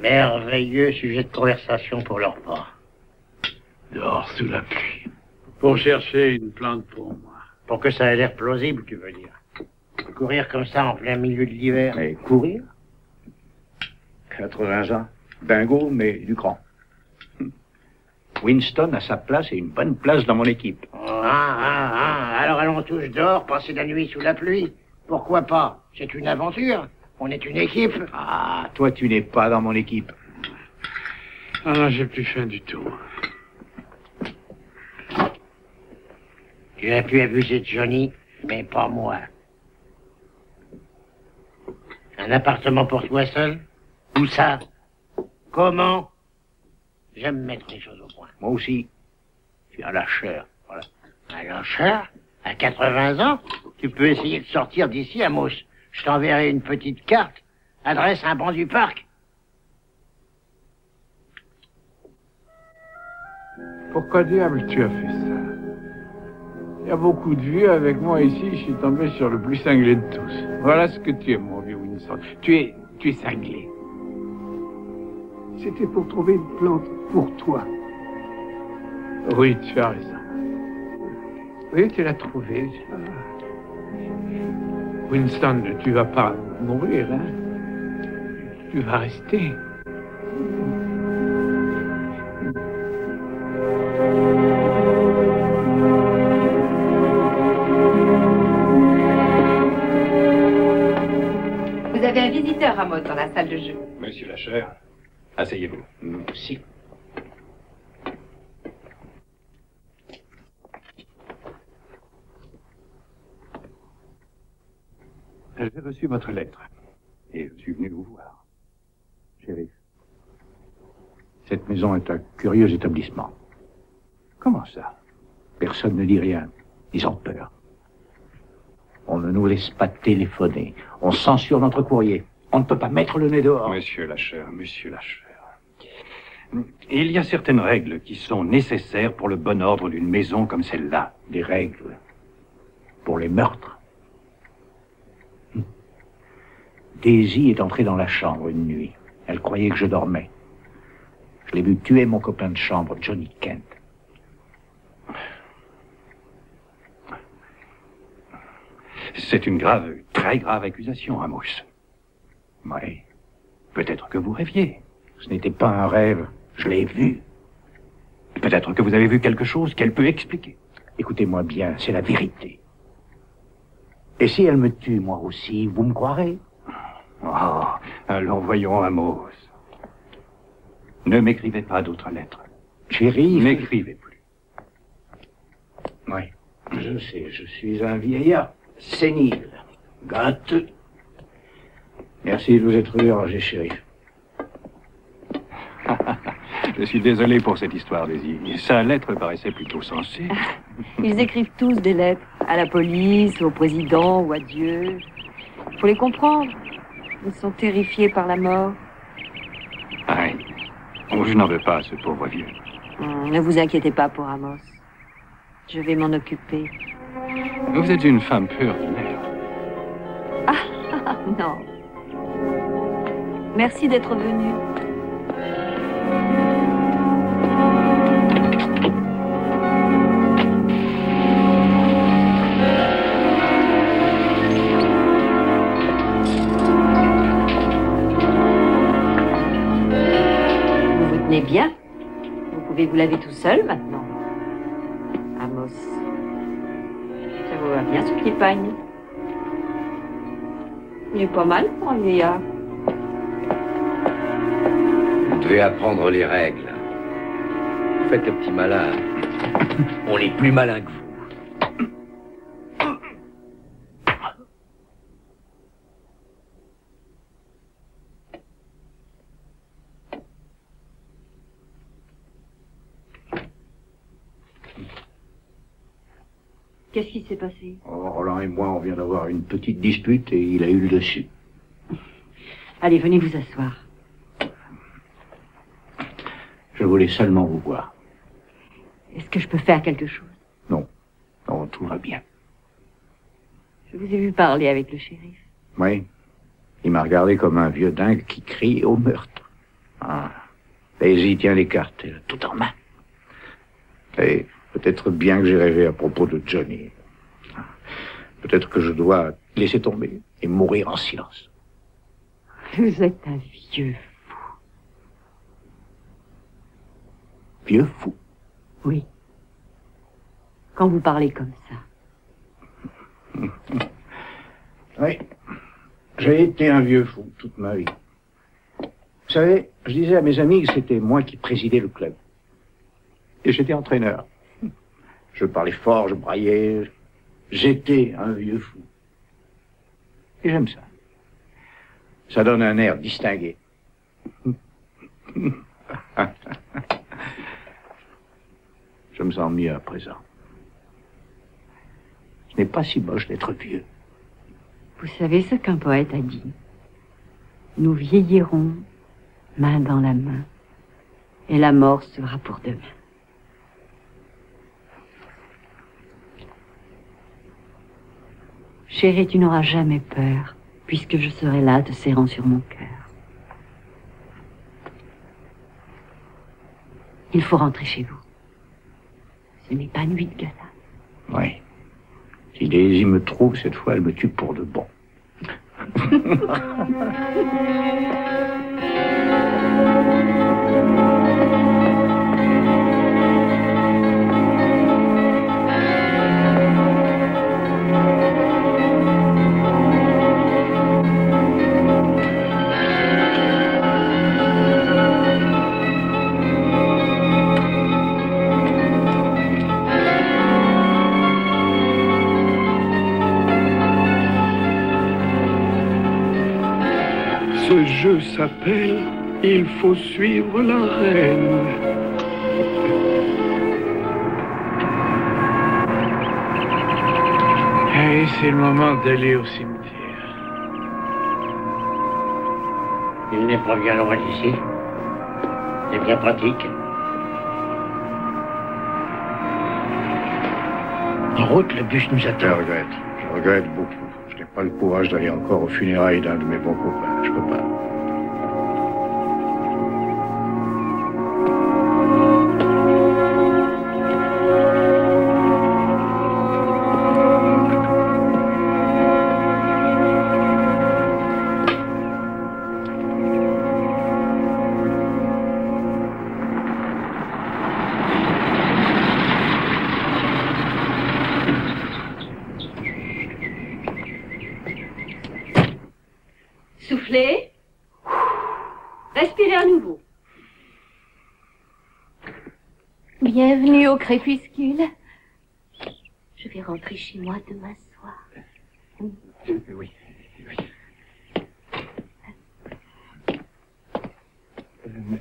Merveilleux sujet de conversation pour leur part. Dehors sous la pluie. Pour chercher une plante pour moi. Pour que ça ait l'air plausible, tu veux dire. Courir comme ça en plein milieu de l'hiver. Mais courir 80 ans. Bingo, mais du grand. Winston a sa place et une bonne place dans mon équipe. Alors allons tous dehors, passer la nuit sous la pluie. Pourquoi pas? C'est une aventure. On est une équipe. Ah, toi, tu n'es pas dans mon équipe. Ah non, j'ai plus faim du tout. Tu as pu abuser de Johnny, mais pas moi. Un appartement pour toi seul? Où ça? Comment? J'aime mettre les choses au point. Moi aussi. Tu es un lâcheur, voilà. Un lâcheur? À 80 ans? Tu peux essayer de sortir d'ici, Amos. Je t'enverrai une petite carte. Adresse un banc du parc. Pourquoi diable tu as fait ça? Il y a beaucoup de vieux avec moi ici, je suis tombé sur le plus cinglé de tous. Voilà ce que tu es, mon vieux Winston. Tu es cinglé. C'était pour trouver une plante pour toi. Oui, tu as raison. Oui, tu l'as trouvée. Winston, tu vas pas mourir, hein? Tu vas rester. Vous avez un visiteur, Amos, dans la salle de jeu. Monsieur Lacher, asseyez-vous. Merci. J'ai reçu votre lettre et je suis venu vous voir. Shérif, cette maison est un curieux établissement. Comment ça? Personne ne dit rien. Ils ont peur. On ne nous laisse pas téléphoner. On censure notre courrier. On ne peut pas mettre le nez dehors. Monsieur Lacher, il y a certaines règles qui sont nécessaires pour le bon ordre d'une maison comme celle-là. Des règles pour les meurtres. Daisy est entrée dans la chambre une nuit. Elle croyait que je dormais. Je l'ai vu tuer mon copain de chambre, Johnny Kent. C'est une grave, très grave accusation, Amos. Oui. Peut-être que vous rêviez. Ce n'était pas un rêve. Je l'ai vu. Peut-être que vous avez vu quelque chose qu'elle peut expliquer. Écoutez-moi bien, c'est la vérité. Et si elle me tue, moi aussi, vous me croirez? Oh, alors voyons, Amos. Ne m'écrivez pas d'autres lettres. Chérie, n'écrivez plus. Oui, je sais, je suis un vieillard sénile, gâteux. Merci de vous être dérangé, shérif. Je suis désolé pour cette histoire, Daisy. Sa lettre paraissait plutôt sensée. Ils écrivent tous des lettres, à la police, au président ou à Dieu. Faut les comprendre. Ils sont terrifiés par la mort. Ah, oh, je n'en veux pas à ce pauvre vieux. Ne vous inquiétez pas pour Amos. Je vais m'en occuper. Vous êtes une femme peu ordinaire. Ah, non. Merci d'être venu. Vous vous tenez bien? Vous pouvez vous laver tout seul maintenant. Amos. Ça vous va bien ce pied pagne. Il est pas mal pour un vieillard. Vous devez apprendre les règles. faites le petit malin. On est plus malin que vous. Qu'est-ce qui s'est passé? Oh, Roland et moi, on vient d'avoir une petite dispute et il a eu le dessus. Allez, venez vous asseoir. Je voulais seulement vous voir. Est-ce que je peux faire quelque chose? Non. Non, tout va bien. Je vous ai vu parler avec le shérif. Oui. Il m'a regardé comme un vieux dingue qui crie au meurtre. Ah. Et il tient les cartes, tout en main. Et peut-être bien que j'ai rêvé à propos de Johnny. Peut-être que je dois laisser tomber et mourir en silence. Vous êtes un vieux fou. Vieux fou? Oui. Quand vous parlez comme ça. Oui. J'ai été un vieux fou toute ma vie. Vous savez, je disais à mes amis que c'était moi qui présidais le club. Et j'étais entraîneur. Je parlais fort, je braillais. J'étais un vieux fou. Et j'aime ça. Ça donne un air distingué. Je me sens mieux à présent. Ce n'est pas si moche d'être vieux. Vous savez ce qu'un poète a dit? Nous vieillirons main dans la main, et la mort sera pour demain. Chérie, tu n'auras jamais peur, puisque je serai là te serrant sur mon cœur. Il faut rentrer chez vous. Ce n'est pas nuit de gala. Oui. Si Daisy me trouve, cette fois, elle me tue pour de bon. Ce jeu s'appelle « Il faut suivre la reine ». Et c'est le moment d'aller au cimetière. Il n'est pas bien loin d'ici. C'est bien pratique. En route, le bus nous attend. Je regrette beaucoup. Je n'ai pas le courage d'aller encore aux funérailles d'un de mes bons copains. Je peux pas. Soufflez. Respirez à nouveau. Bienvenue au crépuscule. Je vais rentrer chez moi demain soir. Oui.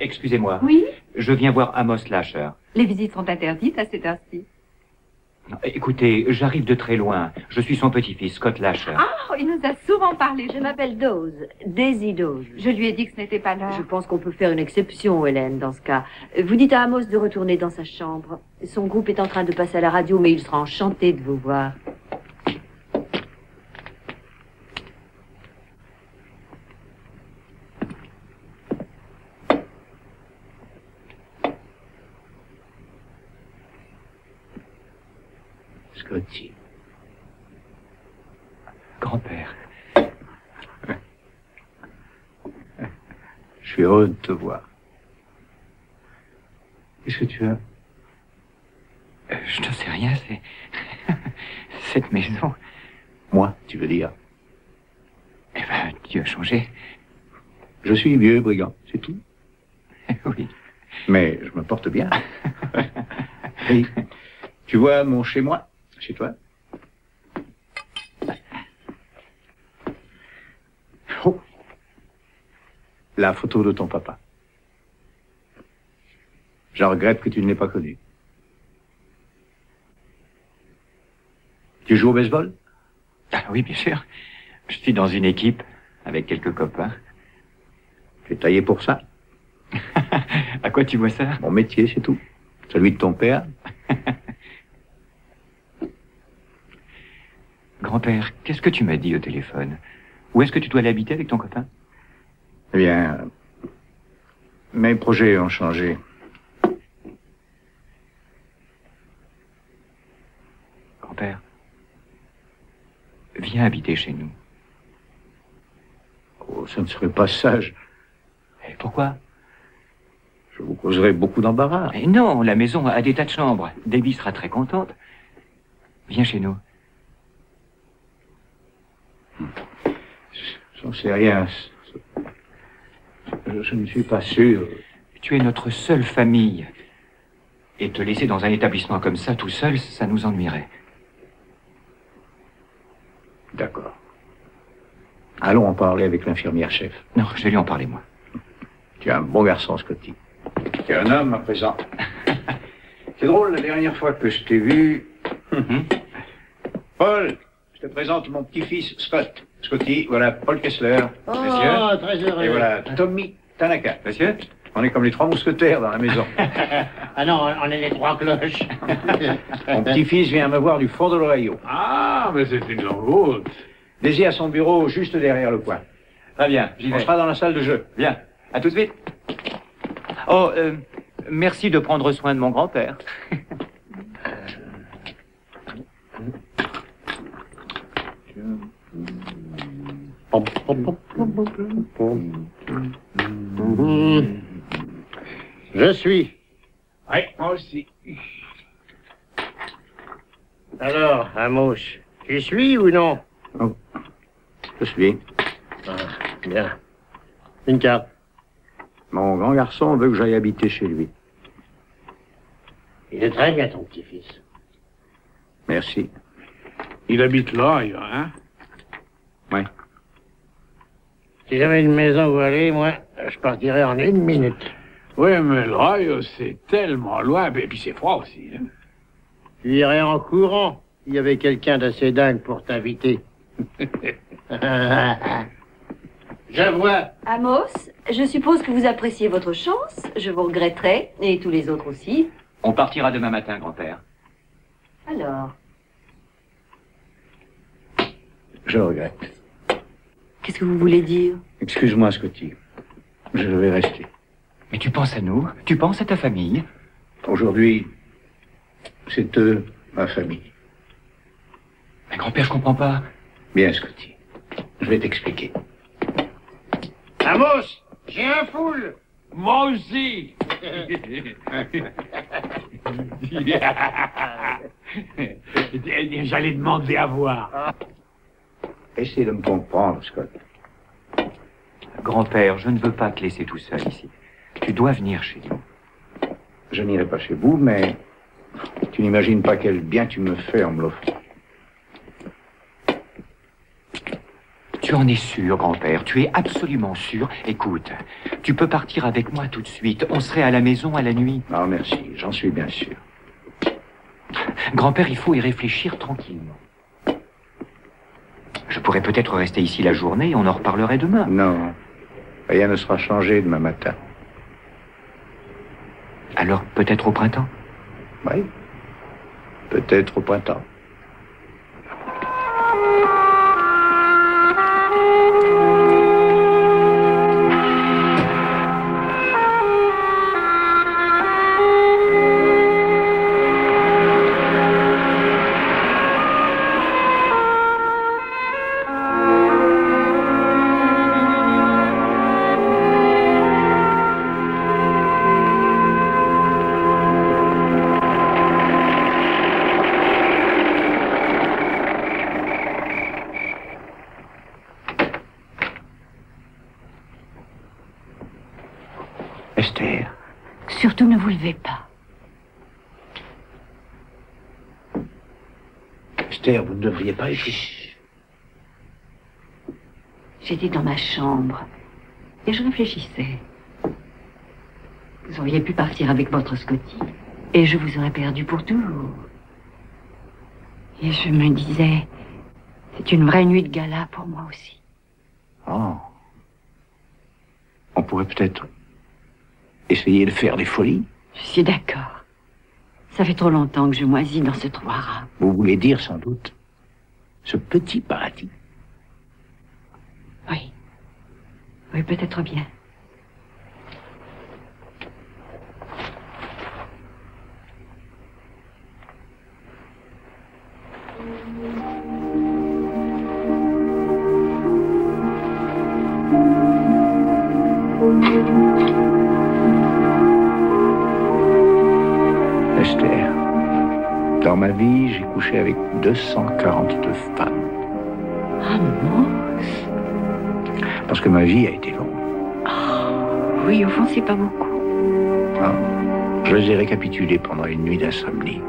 Excusez-moi. Oui? Je viens voir Amos Lasher. Les visites sont interdites à cette heure-ci. Écoutez, j'arrive de très loin. Je suis son petit-fils, Scott Lasher. Ah, il nous a souvent parlé. Je m'appelle Dawes, Daisy Dawes. Je lui ai dit que ce n'était pas l'heure. Je pense qu'on peut faire une exception, Hélène, dans ce cas. Vous dites à Amos de retourner dans sa chambre. Son groupe est en train de passer à la radio, mais il sera enchanté de vous voir. Scotty. Grand-père. Je suis heureux de te voir. Qu'est-ce que tu as? Je ne sais rien, c'est... cette maison. Moi, tu veux dire? Eh ben, tu as changé. Je suis vieux, brigand, c'est tout. Oui. Mais je me porte bien. Oui. Tu vois mon chez-moi, chez toi? Oh. La photo de ton papa. Je regrette que tu ne l'aies pas connu. Tu joues au baseball? Ah oui, bien sûr. Je suis dans une équipe avec quelques copains. Tu es taillé pour ça? À quoi tu vois ça? Mon métier, c'est tout. Celui de ton père. Grand-père, qu'est-ce que tu m'as dit au téléphone? Où est-ce que tu dois aller habiter avec ton copain? Eh bien, mes projets ont changé. Grand-père, viens habiter chez nous. Oh, ça ne serait pas sage. Et pourquoi? Je vous causerais beaucoup d'embarras. Mais non, la maison a des tas de chambres. Debbie sera très contente. Viens chez nous. J'en sais rien. Je ne suis pas sûr. Tu es notre seule famille. Et te laisser dans un établissement comme ça, tout seul, ça nous ennuierait. D'accord. Allons en parler avec l'infirmière-chef. Non, je vais lui en parler, moi. Tu es un bon garçon, Scotty. Tu es un homme à présent. C'est drôle, la dernière fois que je t'ai vu... Paul, je te présente mon petit-fils, Scott. Scotty, voilà Paul Kessler. Oh, Monsieur. très heureux. Et voilà Tommy Tanaka. Monsieur, on est comme les trois mousquetaires dans la maison. Ah non, on est les trois cloches. Mon petit-fils vient me voir du fond de l'Ohio. Ah, mais c'est une longue route. Daisy a son bureau juste derrière le coin. Très bien, j'y vais. On sera dans la salle de jeu. Bien, à tout de suite. Oh, merci de prendre soin de mon grand-père. Je suis. Oui, moi aussi. Alors, Amos, tu suis ou non? Oh, je suis. Ah, bien. Une carte. Mon grand garçon veut que j'aille habiter chez lui. Il est très bien, ton petit-fils. Merci. Il habite là, hein? Oui. Si j'avais une maison où aller, moi, je partirais en 1 minute. Oui, mais l'Ohio, c'est tellement loin. Et puis c'est froid aussi. Hein? Tu irais en courant. Il y avait quelqu'un d'assez dingue pour t'inviter. Je vois. Amos, je suppose que vous appréciez votre chance. Je vous regretterai, et tous les autres aussi. On partira demain matin, grand-père. Alors, Je regrette. qu'est-ce que vous voulez dire? Excuse-moi, Scotty. Je vais rester. Mais tu penses à nous? Tu penses à ta famille? Aujourd'hui, c'est eux, ma famille. Mais grand-père, je comprends pas. Bien, Scotty. Je vais t'expliquer. Amos, j'ai un foule. Moi aussi. J'allais demander à voir. Essaye de me comprendre, Scott. Grand-père, je ne veux pas te laisser tout seul ici. Tu dois venir chez nous. Je n'irai pas chez vous, mais tu n'imagines pas quel bien tu me fais en me l'offrant. Tu en es sûr, grand-père? Tu es absolument sûr? Écoute, tu peux partir avec moi tout de suite. On serait à la maison à la nuit. Non, merci. J'en suis bien sûr. Grand-père, il faut y réfléchir tranquillement. Je pourrais peut-être rester ici la journée et on en reparlerait demain. Non. Rien ne sera changé demain matin. Alors, peut-être au printemps? Oui. Peut-être au printemps. Esther, vous ne devriez pas être ici. J'étais dans ma chambre et je réfléchissais. Vous auriez pu partir avec votre Scotty et je vous aurais perdu pour toujours. Et je me disais, c'est une vraie nuit de gala pour moi aussi. Oh. On pourrait peut-être essayer de faire des folies. Je suis d'accord. Ça fait trop longtemps que je moisis dans ce trou à rats. Vous voulez dire sans doute ce petit paradis. Oui. Oui, peut-être bien. Esther, dans ma vie, j'ai couché avec 242 femmes. Ah, bon? Parce que ma vie a été longue. Oh, oui, au fond, c'est pas beaucoup. Ah, je les ai récapitulées pendant une nuit d'insomnie.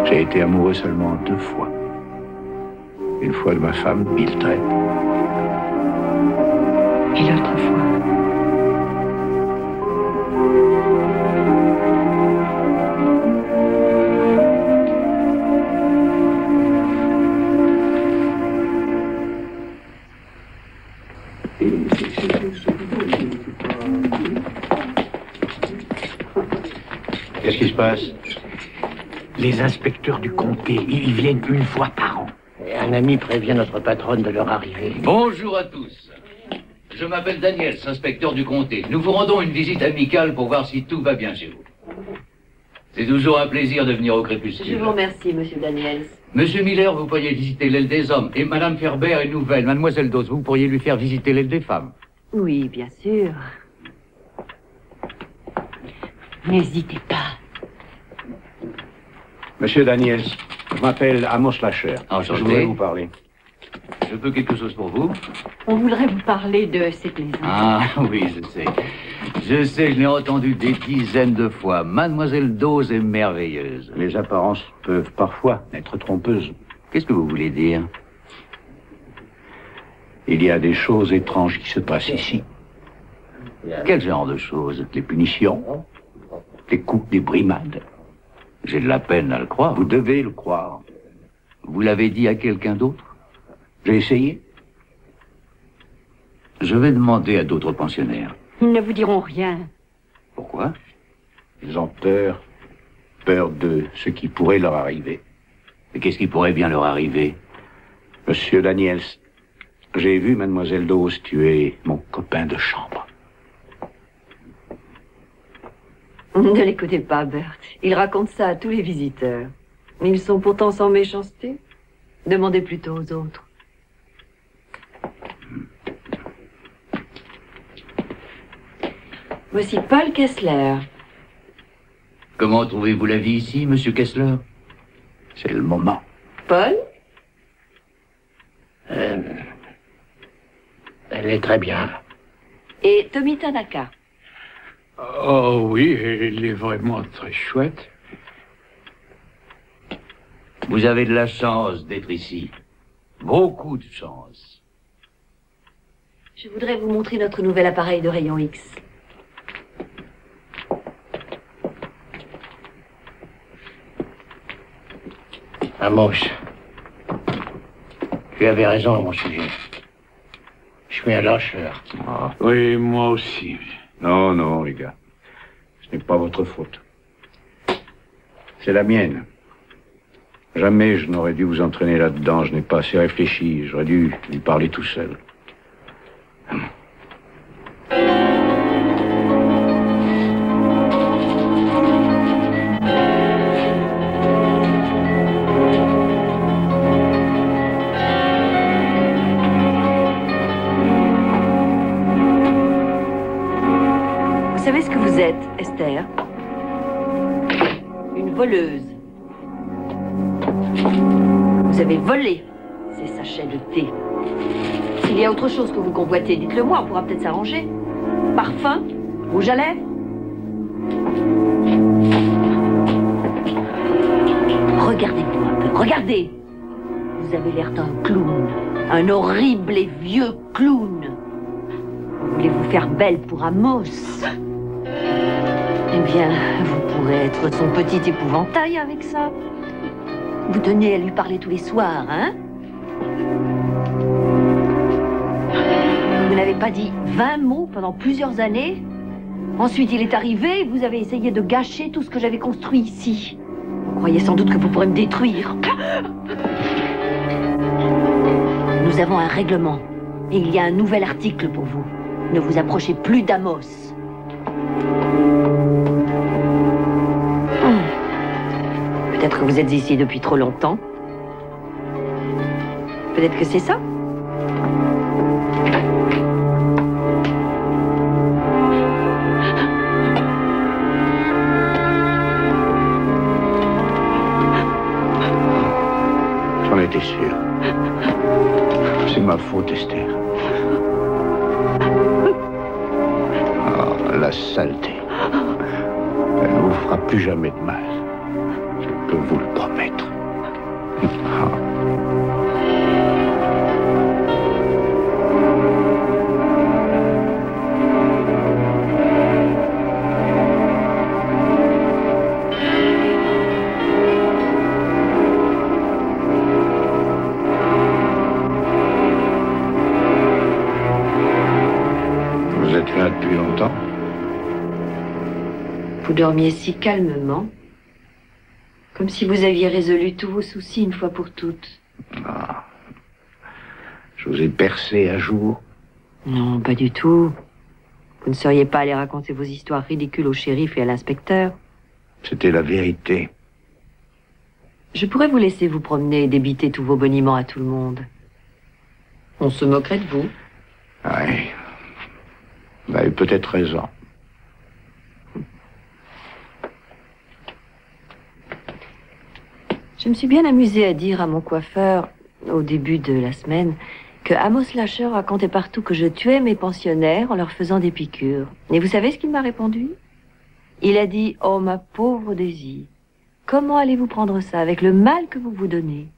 J'ai été amoureux seulement 2 fois. Une fois de ma femme, Mildred. Et l'autre fois? Qu'est-ce qui se passe? Les inspecteurs du comté, ils viennent une fois par an. Et un ami prévient notre patronne de leur arrivée. Bonjour à tous. Je m'appelle Daniels, inspecteur du comté. Nous vous rendons une visite amicale pour voir si tout va bien chez vous. C'est toujours un plaisir de venir au crépuscule. Je vous remercie, monsieur Daniels. Monsieur Miller, vous pourriez visiter l'aile des hommes. Et Madame Ferber est nouvelle. Mademoiselle Dawes, vous pourriez lui faire visiter l'aile des femmes. Oui, bien sûr. N'hésitez pas. Monsieur Daniels, je m'appelle Amos Lasher. Enchanté. Je voudrais vous parler. Je peux quelque chose pour vous? On voudrait vous parler de cette maison. Ah, oui, je sais. Je sais, je l'ai entendu des dizaines de fois. Mademoiselle Dawes est merveilleuse. Les apparences peuvent parfois être trompeuses. Qu'est-ce que vous voulez dire? Il y a des choses étranges qui se passent ici. Quel genre de choses? Les punitions, les coups, des brimades. J'ai de la peine à le croire. Vous devez le croire. Vous l'avez dit à quelqu'un d'autre? J'ai essayé. Je vais demander à d'autres pensionnaires. Ils ne vous diront rien. Pourquoi? Ils ont peur de ce qui pourrait leur arriver. Et qu'est-ce qui pourrait bien leur arriver? Monsieur Daniels, j'ai vu Mademoiselle Dawes tuer mon copain de chambre. Ne l'écoutez pas, Bert. Il raconte ça à tous les visiteurs. Ils sont pourtant sans méchanceté. Demandez plutôt aux autres. Voici Paul Kessler. Comment trouvez-vous la vie ici, monsieur Kessler? C'est le moment. Paul? Elle est très bien. Et Tommy Tanaka. Oh oui, il est vraiment très chouette. Vous avez de la chance d'être ici. Beaucoup de chance. Je voudrais vous montrer notre nouvel appareil de rayon X. Amos, tu avais raison à mon sujet. Je suis un lâcheur. Ah, oui, moi aussi. Non, non, les gars. Ce n'est pas votre faute. C'est la mienne. Jamais je n'aurais dû vous entraîner là-dedans. Je n'ai pas assez réfléchi. J'aurais dû lui parler tout seul. Vous savez ce que vous êtes, Esther? Une voleuse. Vous avez volé ces sachets de thé. S'il y a autre chose que vous convoitez, dites-le moi, on pourra peut-être s'arranger. Parfum? Rouge à lèvres? Regardez-vous un peu, regardez. Vous avez l'air d'un clown, un horrible et vieux clown. Vous voulez vous faire belle pour Amos? Eh bien, vous pourrez être son petit épouvantail avec ça. Vous tenez à lui parler tous les soirs, hein? Vous n'avez pas dit 20 mots pendant plusieurs années. Ensuite, il est arrivé et vous avez essayé de gâcher tout ce que j'avais construit ici. Vous croyez sans doute que vous pourrez me détruire. Nous avons un règlement et il y a un nouvel article pour vous. Ne vous approchez plus d'Amos. Peut-être que vous êtes ici depuis trop longtemps. Peut-être que c'est ça. J'en étais sûr. C'est ma faute, Esther. Oh, la saleté. Elle ne vous fera plus jamais de mal. Je peux vous le promettre. Vous êtes là depuis longtemps? Vous dormiez si calmement, comme si vous aviez résolu tous vos soucis une fois pour toutes. Ah. Je vous ai bercé à jour. Non, pas du tout. Vous ne seriez pas allé raconter vos histoires ridicules au shérif et à l'inspecteur. C'était la vérité. Je pourrais vous laisser vous promener et débiter tous vos boniments à tout le monde. On se moquerait de vous. Oui. Vous avez peut-être raison. Je me suis bien amusée à dire à mon coiffeur, au début de la semaine, que Amos Lasher racontait partout que je tuais mes pensionnaires en leur faisant des piqûres. Et vous savez ce qu'il m'a répondu? Il a dit, oh ma pauvre Daisy, comment allez-vous prendre ça avec le mal que vous vous donnez?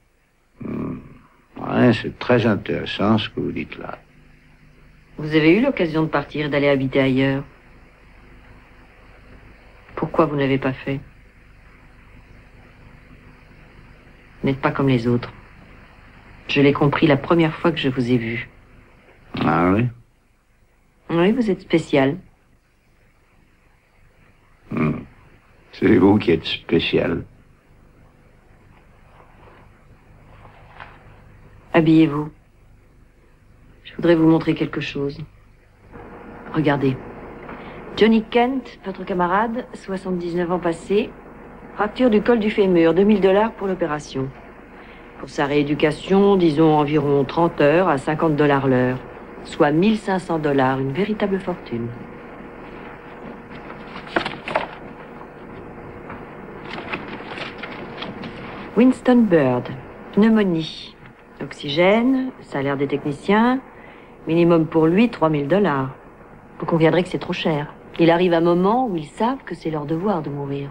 Ouais, c'est très intéressant ce que vous dites là. Vous avez eu l'occasion de partir, d'aller habiter ailleurs. Pourquoi vous n'avez pas fait? Vous n'êtes pas comme les autres. Je l'ai compris la première fois que je vous ai vu. Ah oui? Oui, vous êtes spécial. C'est vous qui êtes spécial. Habillez-vous. Je voudrais vous montrer quelque chose. Regardez. Johnny Kent, votre camarade, 79 ans passés, fracture du col du fémur, $2000 pour l'opération. Pour sa rééducation, disons environ 30 heures à $50 l'heure, soit $1500, une véritable fortune. Winston Bird, pneumonie, oxygène, salaire des techniciens, minimum pour lui $3000. Vous conviendrez que c'est trop cher. Il arrive un moment où ils savent que c'est leur devoir de mourir.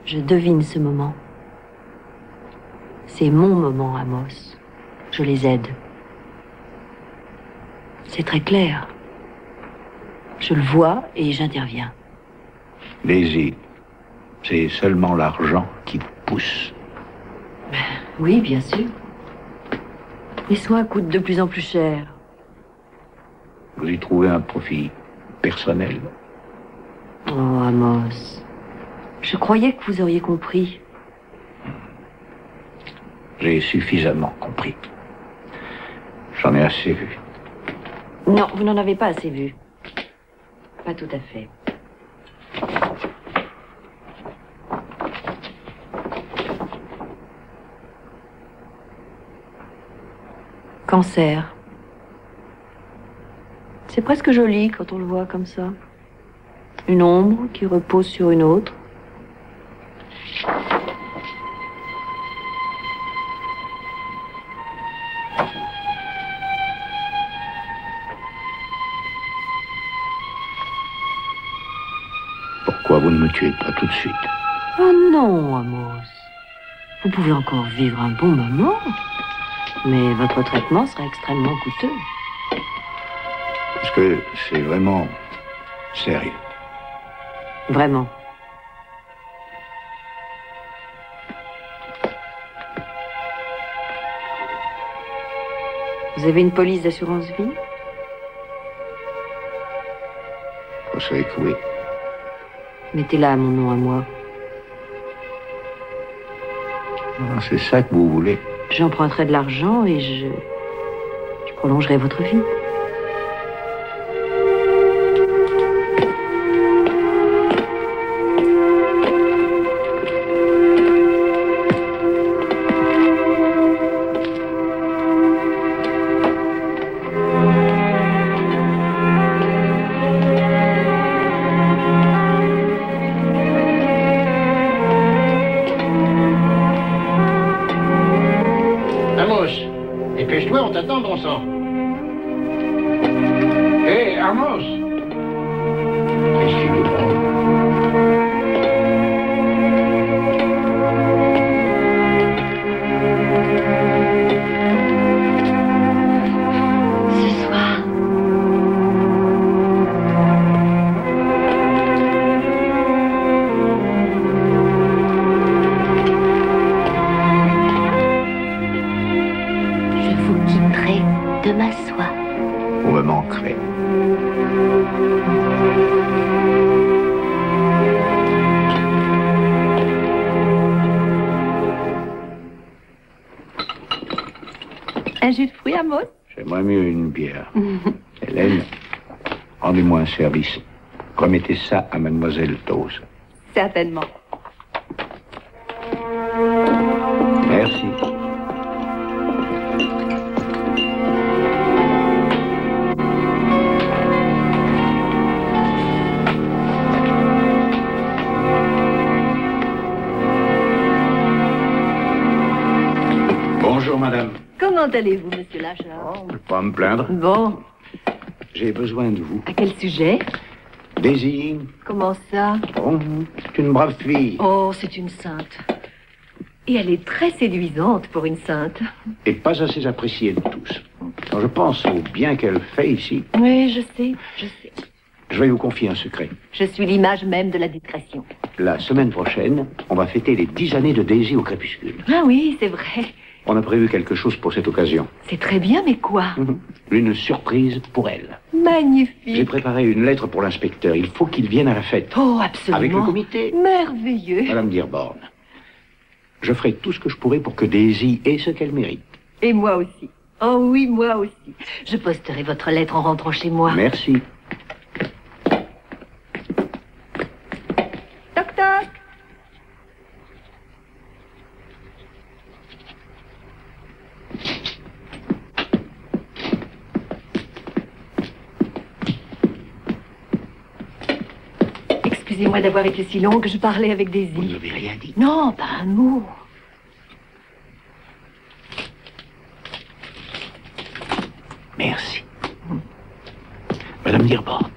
Je devine ce moment. C'est mon moment, Amos. Je les aide. C'est très clair. Je le vois et j'interviens. Daisy, c'est seulement l'argent qui vous pousse. Oui, bien sûr. Les soins coûtent de plus en plus cher. Vous y trouvez un profit personnel. Oh, Amos. Je croyais que vous auriez compris. J'ai suffisamment compris. J'en ai assez vu. Non, vous n'en avez pas assez vu. Pas tout à fait. Cancer. C'est presque joli quand on le voit comme ça. Une ombre qui repose sur une autre. Pourquoi vous ne me tuez pas tout de suite? Oh non, Amos. Vous pouvez encore vivre un bon moment, mais votre traitement sera extrêmement coûteux. Est-ce que c'est vraiment sérieux? Vraiment. Vous avez une police d'assurance vie? Je sais que oui. Mettez-la à mon nom à moi. Ah, c'est ça que vous voulez? J'emprunterai de l'argent et je prolongerai votre vie. Dépêche-toi, on t'attend, bon sang. Hé, Amos! Qu'est-ce qu'il nous prend? Ce soir. De ma soie. Vous me manquerez. Un jus de fruits, Amos? J'aimerais mieux une bière. Hélène, rendez-moi un service. Remettez ça à Mademoiselle Toz. Certainement. Merci. Bonjour, madame. Comment allez-vous, monsieur Lachard? Je ne vais pas me plaindre. Bon. J'ai besoin de vous. À quel sujet? Daisy. Comment ça? Bon, c'est une brave fille. Oh, c'est une sainte. Et elle est très séduisante pour une sainte. Et pas assez appréciée de tous. Quand je pense au bien qu'elle fait ici, Oui, je sais, je sais. je vais vous confier un secret. Je suis l'image même de la discrétion. La semaine prochaine, on va fêter les 10 années de Daisy au crépuscule. Ah oui, c'est vrai. On a prévu quelque chose pour cette occasion. C'est très bien, mais quoi? Une surprise pour elle. Magnifique. J'ai préparé une lettre pour l'inspecteur. Il faut qu'il vienne à la fête. Oh, absolument. Avec le comité. Merveilleux. Madame Dearborn, je ferai tout ce que je pourrai pour que Daisy ait ce qu'elle mérite. Et moi aussi. Oh oui, moi aussi. Je posterai votre lettre en rentrant chez moi. Merci. Toc toc. Excusez-moi d'avoir été si longue, je parlais avec Daisy. Vous n'avez rien dit. Non, pas un mot. Merci. Madame Dearborn,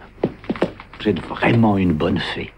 vous êtes vraiment une bonne fée.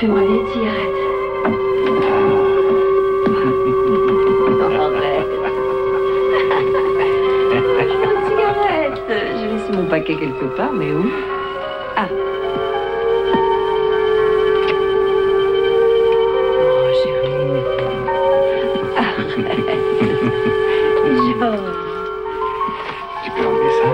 Fais-moi une vieille cigarette. Fais-moi une cigarette. J'ai laissé mon paquet quelque part, mais où? Ah. Oh, chérie. Arrête. Georges. Tu peux enlever ça?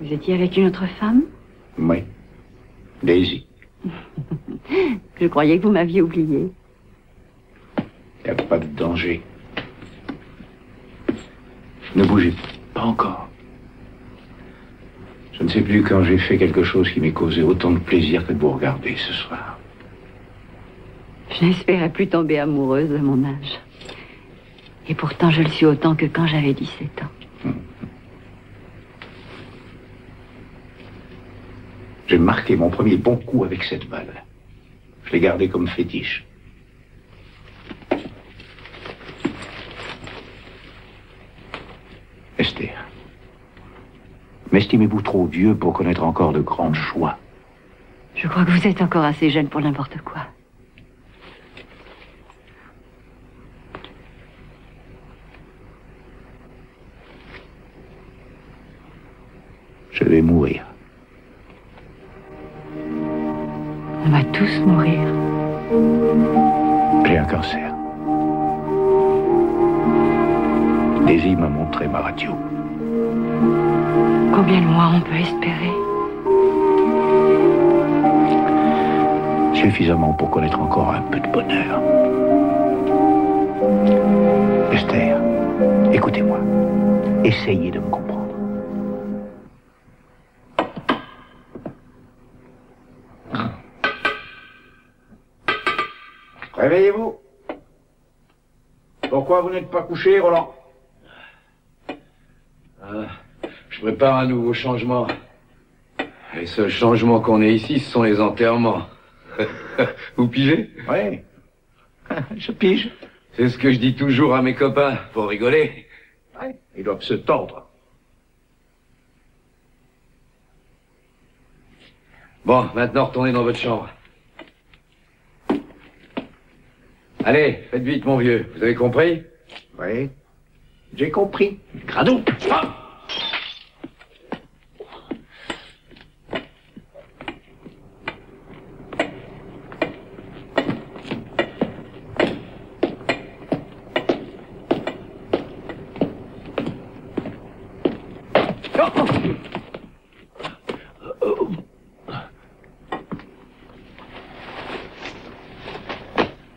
Vous étiez avec une autre femme? Oui. Daisy. Je croyais que vous m'aviez oublié. Il n'y a pas de danger. Ne bougez pas encore. Je ne sais plus quand j'ai fait quelque chose qui m'ait causé autant de plaisir que de vous regarder ce soir. Je n'espérais plus tomber amoureuse à mon âge. Et pourtant, je le suis autant que quand j'avais 17 ans. J'ai marqué mon premier bon coup avec cette balle. Je l'ai gardée comme fétiche. Esther, m'estimez-vous trop vieux pour connaître encore de grandes joies? Je crois que vous êtes encore assez jeune pour n'importe quoi. Je vais mourir. On va tous mourir. J'ai un cancer. Daisy m'a montré ma radio. Combien de mois on peut espérer? Suffisamment pour connaître encore un peu de bonheur. Esther, écoutez-moi. Essayez de me comprendre. Réveillez-vous. Pourquoi vous n'êtes pas couché, Roland? Je prépare un nouveau changement. Les seuls changements qu'on ait ici, ce sont les enterrements. Vous pigez? Oui. Je pige. C'est ce que je dis toujours à mes copains, pour rigoler. Oui. Ils doivent se tordre. Bon, maintenant retournez dans votre chambre. Allez, faites vite, mon vieux. Vous avez compris? Oui. J'ai compris. Gradou. Ah!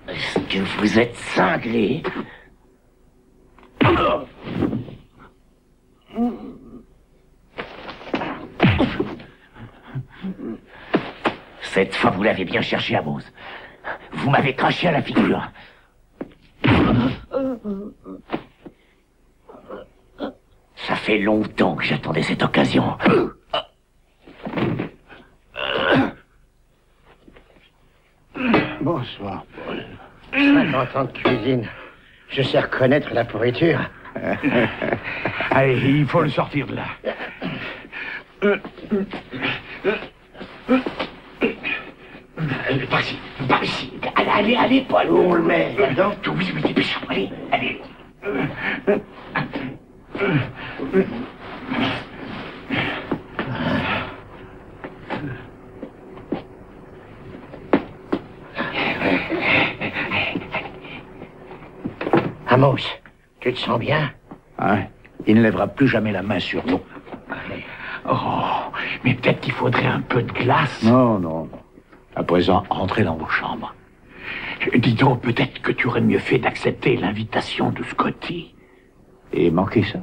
Est-ce que vous êtes cinglé? Cette fois, vous l'avez bien cherché à Beauce. Vous m'avez craché à la figure. Ça fait longtemps que j'attendais cette occasion. Bonsoir, Paul. 50 ans de cuisine. Je sais reconnaître la pourriture. Allez, il faut le sortir de là. Par ici. Allez, Paul, où on le met? Là-dedans? Oui, dépêchons, allez. Amos, tu te sens bien? Hein? Il ne lèvera plus jamais la main sur nous. Oh, mais peut-être qu'il faudrait un peu de glace. Non. À présent, entrez dans vos chambres. Dis donc, peut-être que tu aurais mieux fait d'accepter l'invitation de Scotty. Et manquer ça?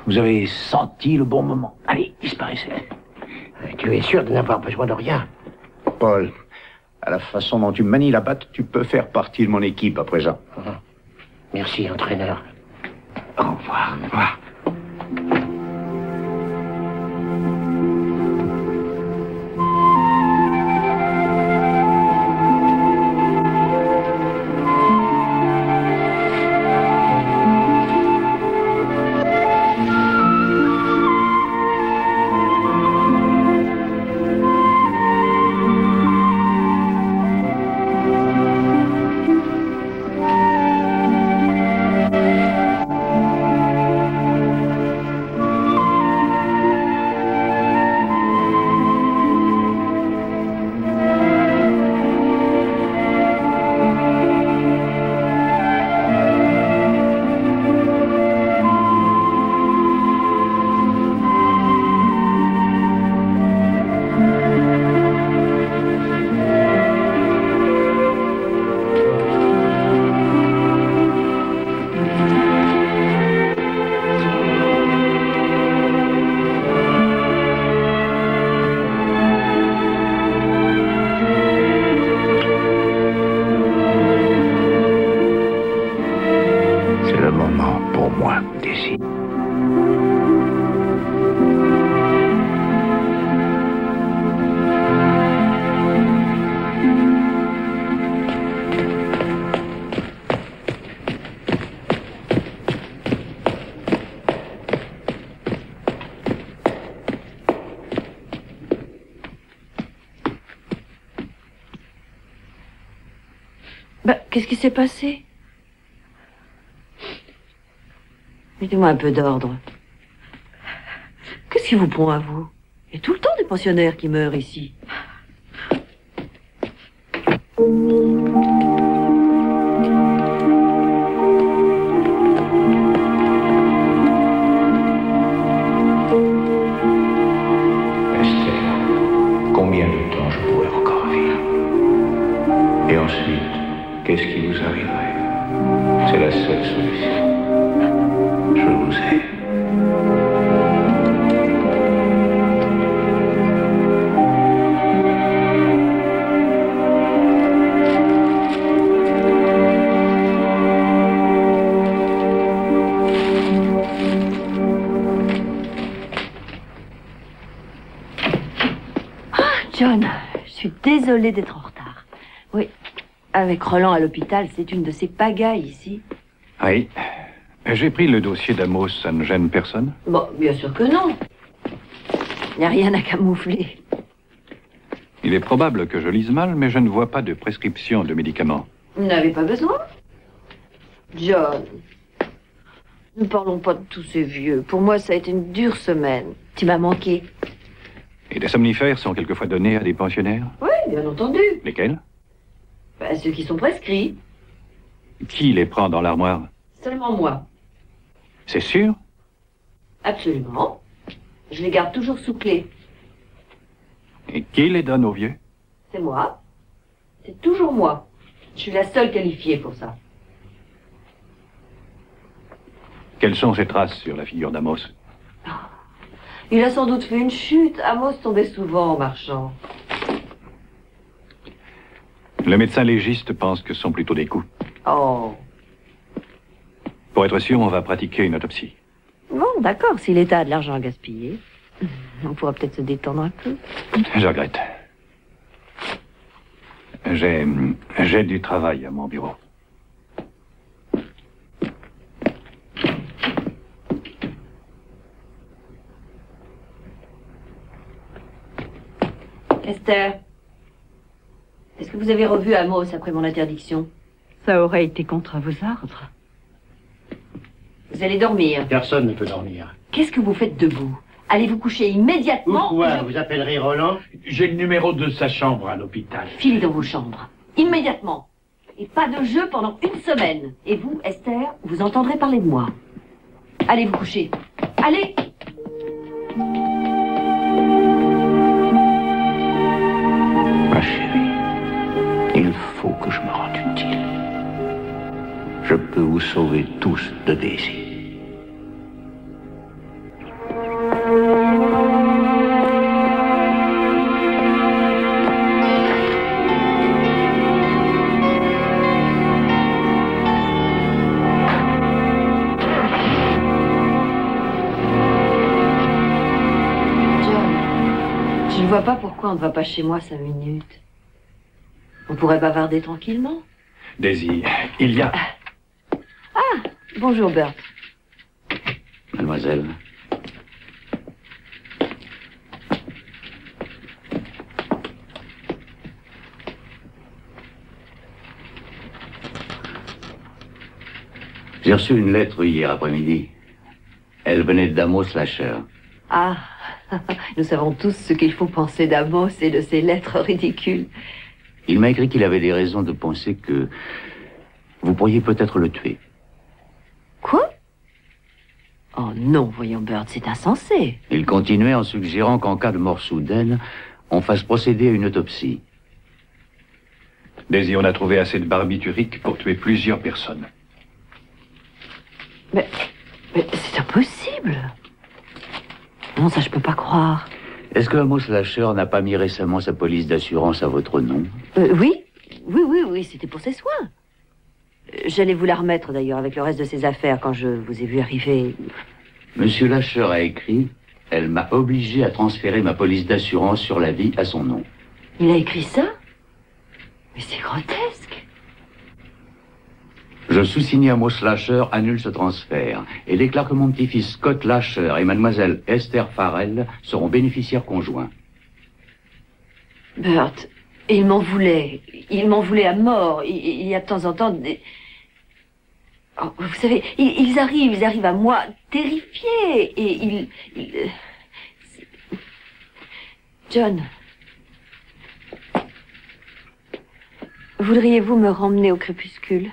Vous avez senti le bon moment. Allez, disparaissez. Tu es sûr de n'avoir besoin de rien? Paul, à la façon dont tu manies la batte, tu peux faire partie de mon équipe à présent. Merci, entraîneur. Au revoir. Au revoir. Qu'est-ce qui s'est passé? Mettez-moi un peu d'ordre. Qu'est-ce qui vous prend à vous? Il y a tout le temps des pensionnaires qui meurent ici. Esther, combien de temps je pourrais encore vivre? Et ensuite, qu'est-ce qui vous arriverait? C'est la seule solution. Je vous aime. John, je suis désolée d'être en retard. Oui, avec Roland à l'hôpital, c'est une de ces pagailles ici. Oui. J'ai pris le dossier d'Amos, ça ne gêne personne? Bon, bien sûr que non. Il n'y a rien à camoufler. Il est probable que je lise mal, mais je ne vois pas de prescription de médicaments. Vous n'avez pas besoin? John, ne parlons pas de tous ces vieux. Pour moi, ça a été une dure semaine. Tu m'as manqué. Et des somnifères sont quelquefois donnés à des pensionnaires? Oui, bien entendu. Lesquels? Ben, ceux qui sont prescrits. Qui les prend dans l'armoire? Seulement moi. C'est sûr? Absolument. Je les garde toujours sous clé. Et qui les donne aux vieux? C'est moi. C'est toujours moi. Je suis la seule qualifiée pour ça. Quelles sont ces traces sur la figure d'Amos? Il a sans doute fait une chute. Amos tombait souvent en marchant. Le médecin légiste pense que ce sont plutôt des coups. Oh. Pour être sûr, on va pratiquer une autopsie. Bon, d'accord, si l'État a de l'argent à gaspiller, on pourra peut-être se détendre un peu. Je regrette. J'ai du travail à mon bureau. Esther, est-ce que vous avez revu Amos après mon interdiction? Ça aurait été contre vos ordres. Vous allez dormir. Personne ne peut dormir. Qu'est-ce que vous faites debout? Allez vous coucher immédiatement. Pourquoi? Vous appellerez Roland? J'ai le numéro de sa chambre à l'hôpital. Filez dans vos chambres. Immédiatement. Et pas de jeu pendant 1 semaine. Et vous, Esther, vous entendrez parler de moi. Allez vous coucher. Allez! Ma chérie, il faut que je me rende utile. Je peux vous sauver tous de Daisy. Je ne vois pas pourquoi on ne va pas chez moi 5 minutes. On pourrait bavarder tranquillement. Daisy, il y a... Ah, bonjour Bert. Mademoiselle. J'ai reçu une lettre hier après-midi. Elle venait d'Amos Lasher. Ah, nous savons tous ce qu'il faut penser d'Amos et de ses lettres ridicules. Il m'a écrit qu'il avait des raisons de penser que vous pourriez peut-être le tuer. Quoi? Oh non, voyons Bert, c'est insensé. Il continuait en suggérant qu'en cas de mort soudaine, on fasse procéder à une autopsie. Daisy, on a trouvé assez de barbiturique pour tuer plusieurs personnes. Mais c'est impossible. Non, ça je peux pas croire. Est-ce que Amos Lasher n'a pas mis récemment sa police d'assurance à votre nom? Oui, c'était pour ses soins. J'allais vous la remettre d'ailleurs avec le reste de ses affaires quand je vous ai vu arriver. Monsieur Lasher a écrit « Elle m'a obligé à transférer ma police d'assurance sur la vie à son nom. » Il a écrit ça? Mais c'est grotesque. Je sous-signe Amos Lasher annule ce transfert et déclare que mon petit-fils Scott Lasher et mademoiselle Esther Farrell seront bénéficiaires conjoints. Bert, il m'en voulait. Il m'en voulait à mort. Il y a de temps en temps des... Oh, vous savez, ils arrivent à moi terrifiés et John, voudriez-vous me ramener au crépuscule?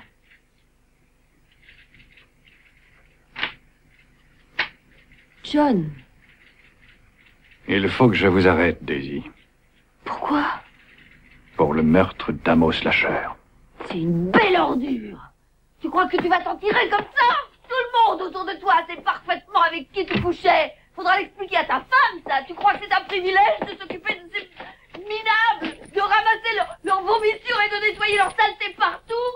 John. Il faut que je vous arrête, Daisy. Pourquoi? Pour le meurtre d'Amos Lasher. C'est une belle ordure. Tu crois que tu vas t'en tirer comme ça? Tout le monde autour de toi sait parfaitement avec qui tu couchais. Faudra l'expliquer à ta femme, ça. Tu crois que c'est un privilège de s'occuper de ces minables, de ramasser leurs vomissures et de nettoyer leurs saletés partout?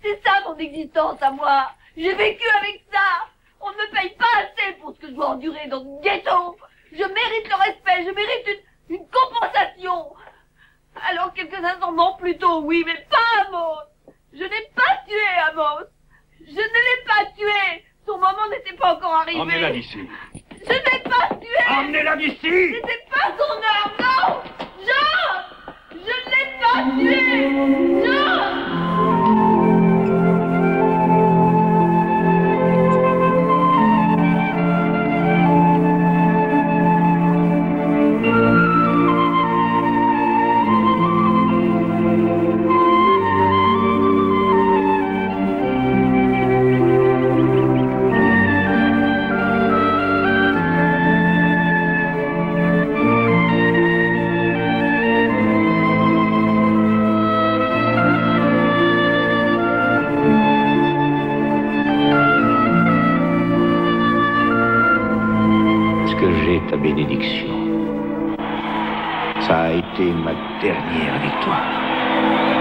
C'est ça mon existence à moi. J'ai vécu avec ça. On ne me paye pas assez pour ce que je dois endurer dans ce ghetto. Je mérite le respect, je mérite une compensation. Alors quelques-uns s'en vont plutôt, oui, mais pas Amos. Je n'ai pas tué Amos. Je ne l'ai pas tué. Son moment n'était pas encore arrivé. Emmenez-la d'ici. Je n'ai pas tué. Emmenez-la d'ici. C'était pas son heure, non. Jean, je ne l'ai pas tué. Jean. Ta bénédiction. Ça a été ma dernière victoire.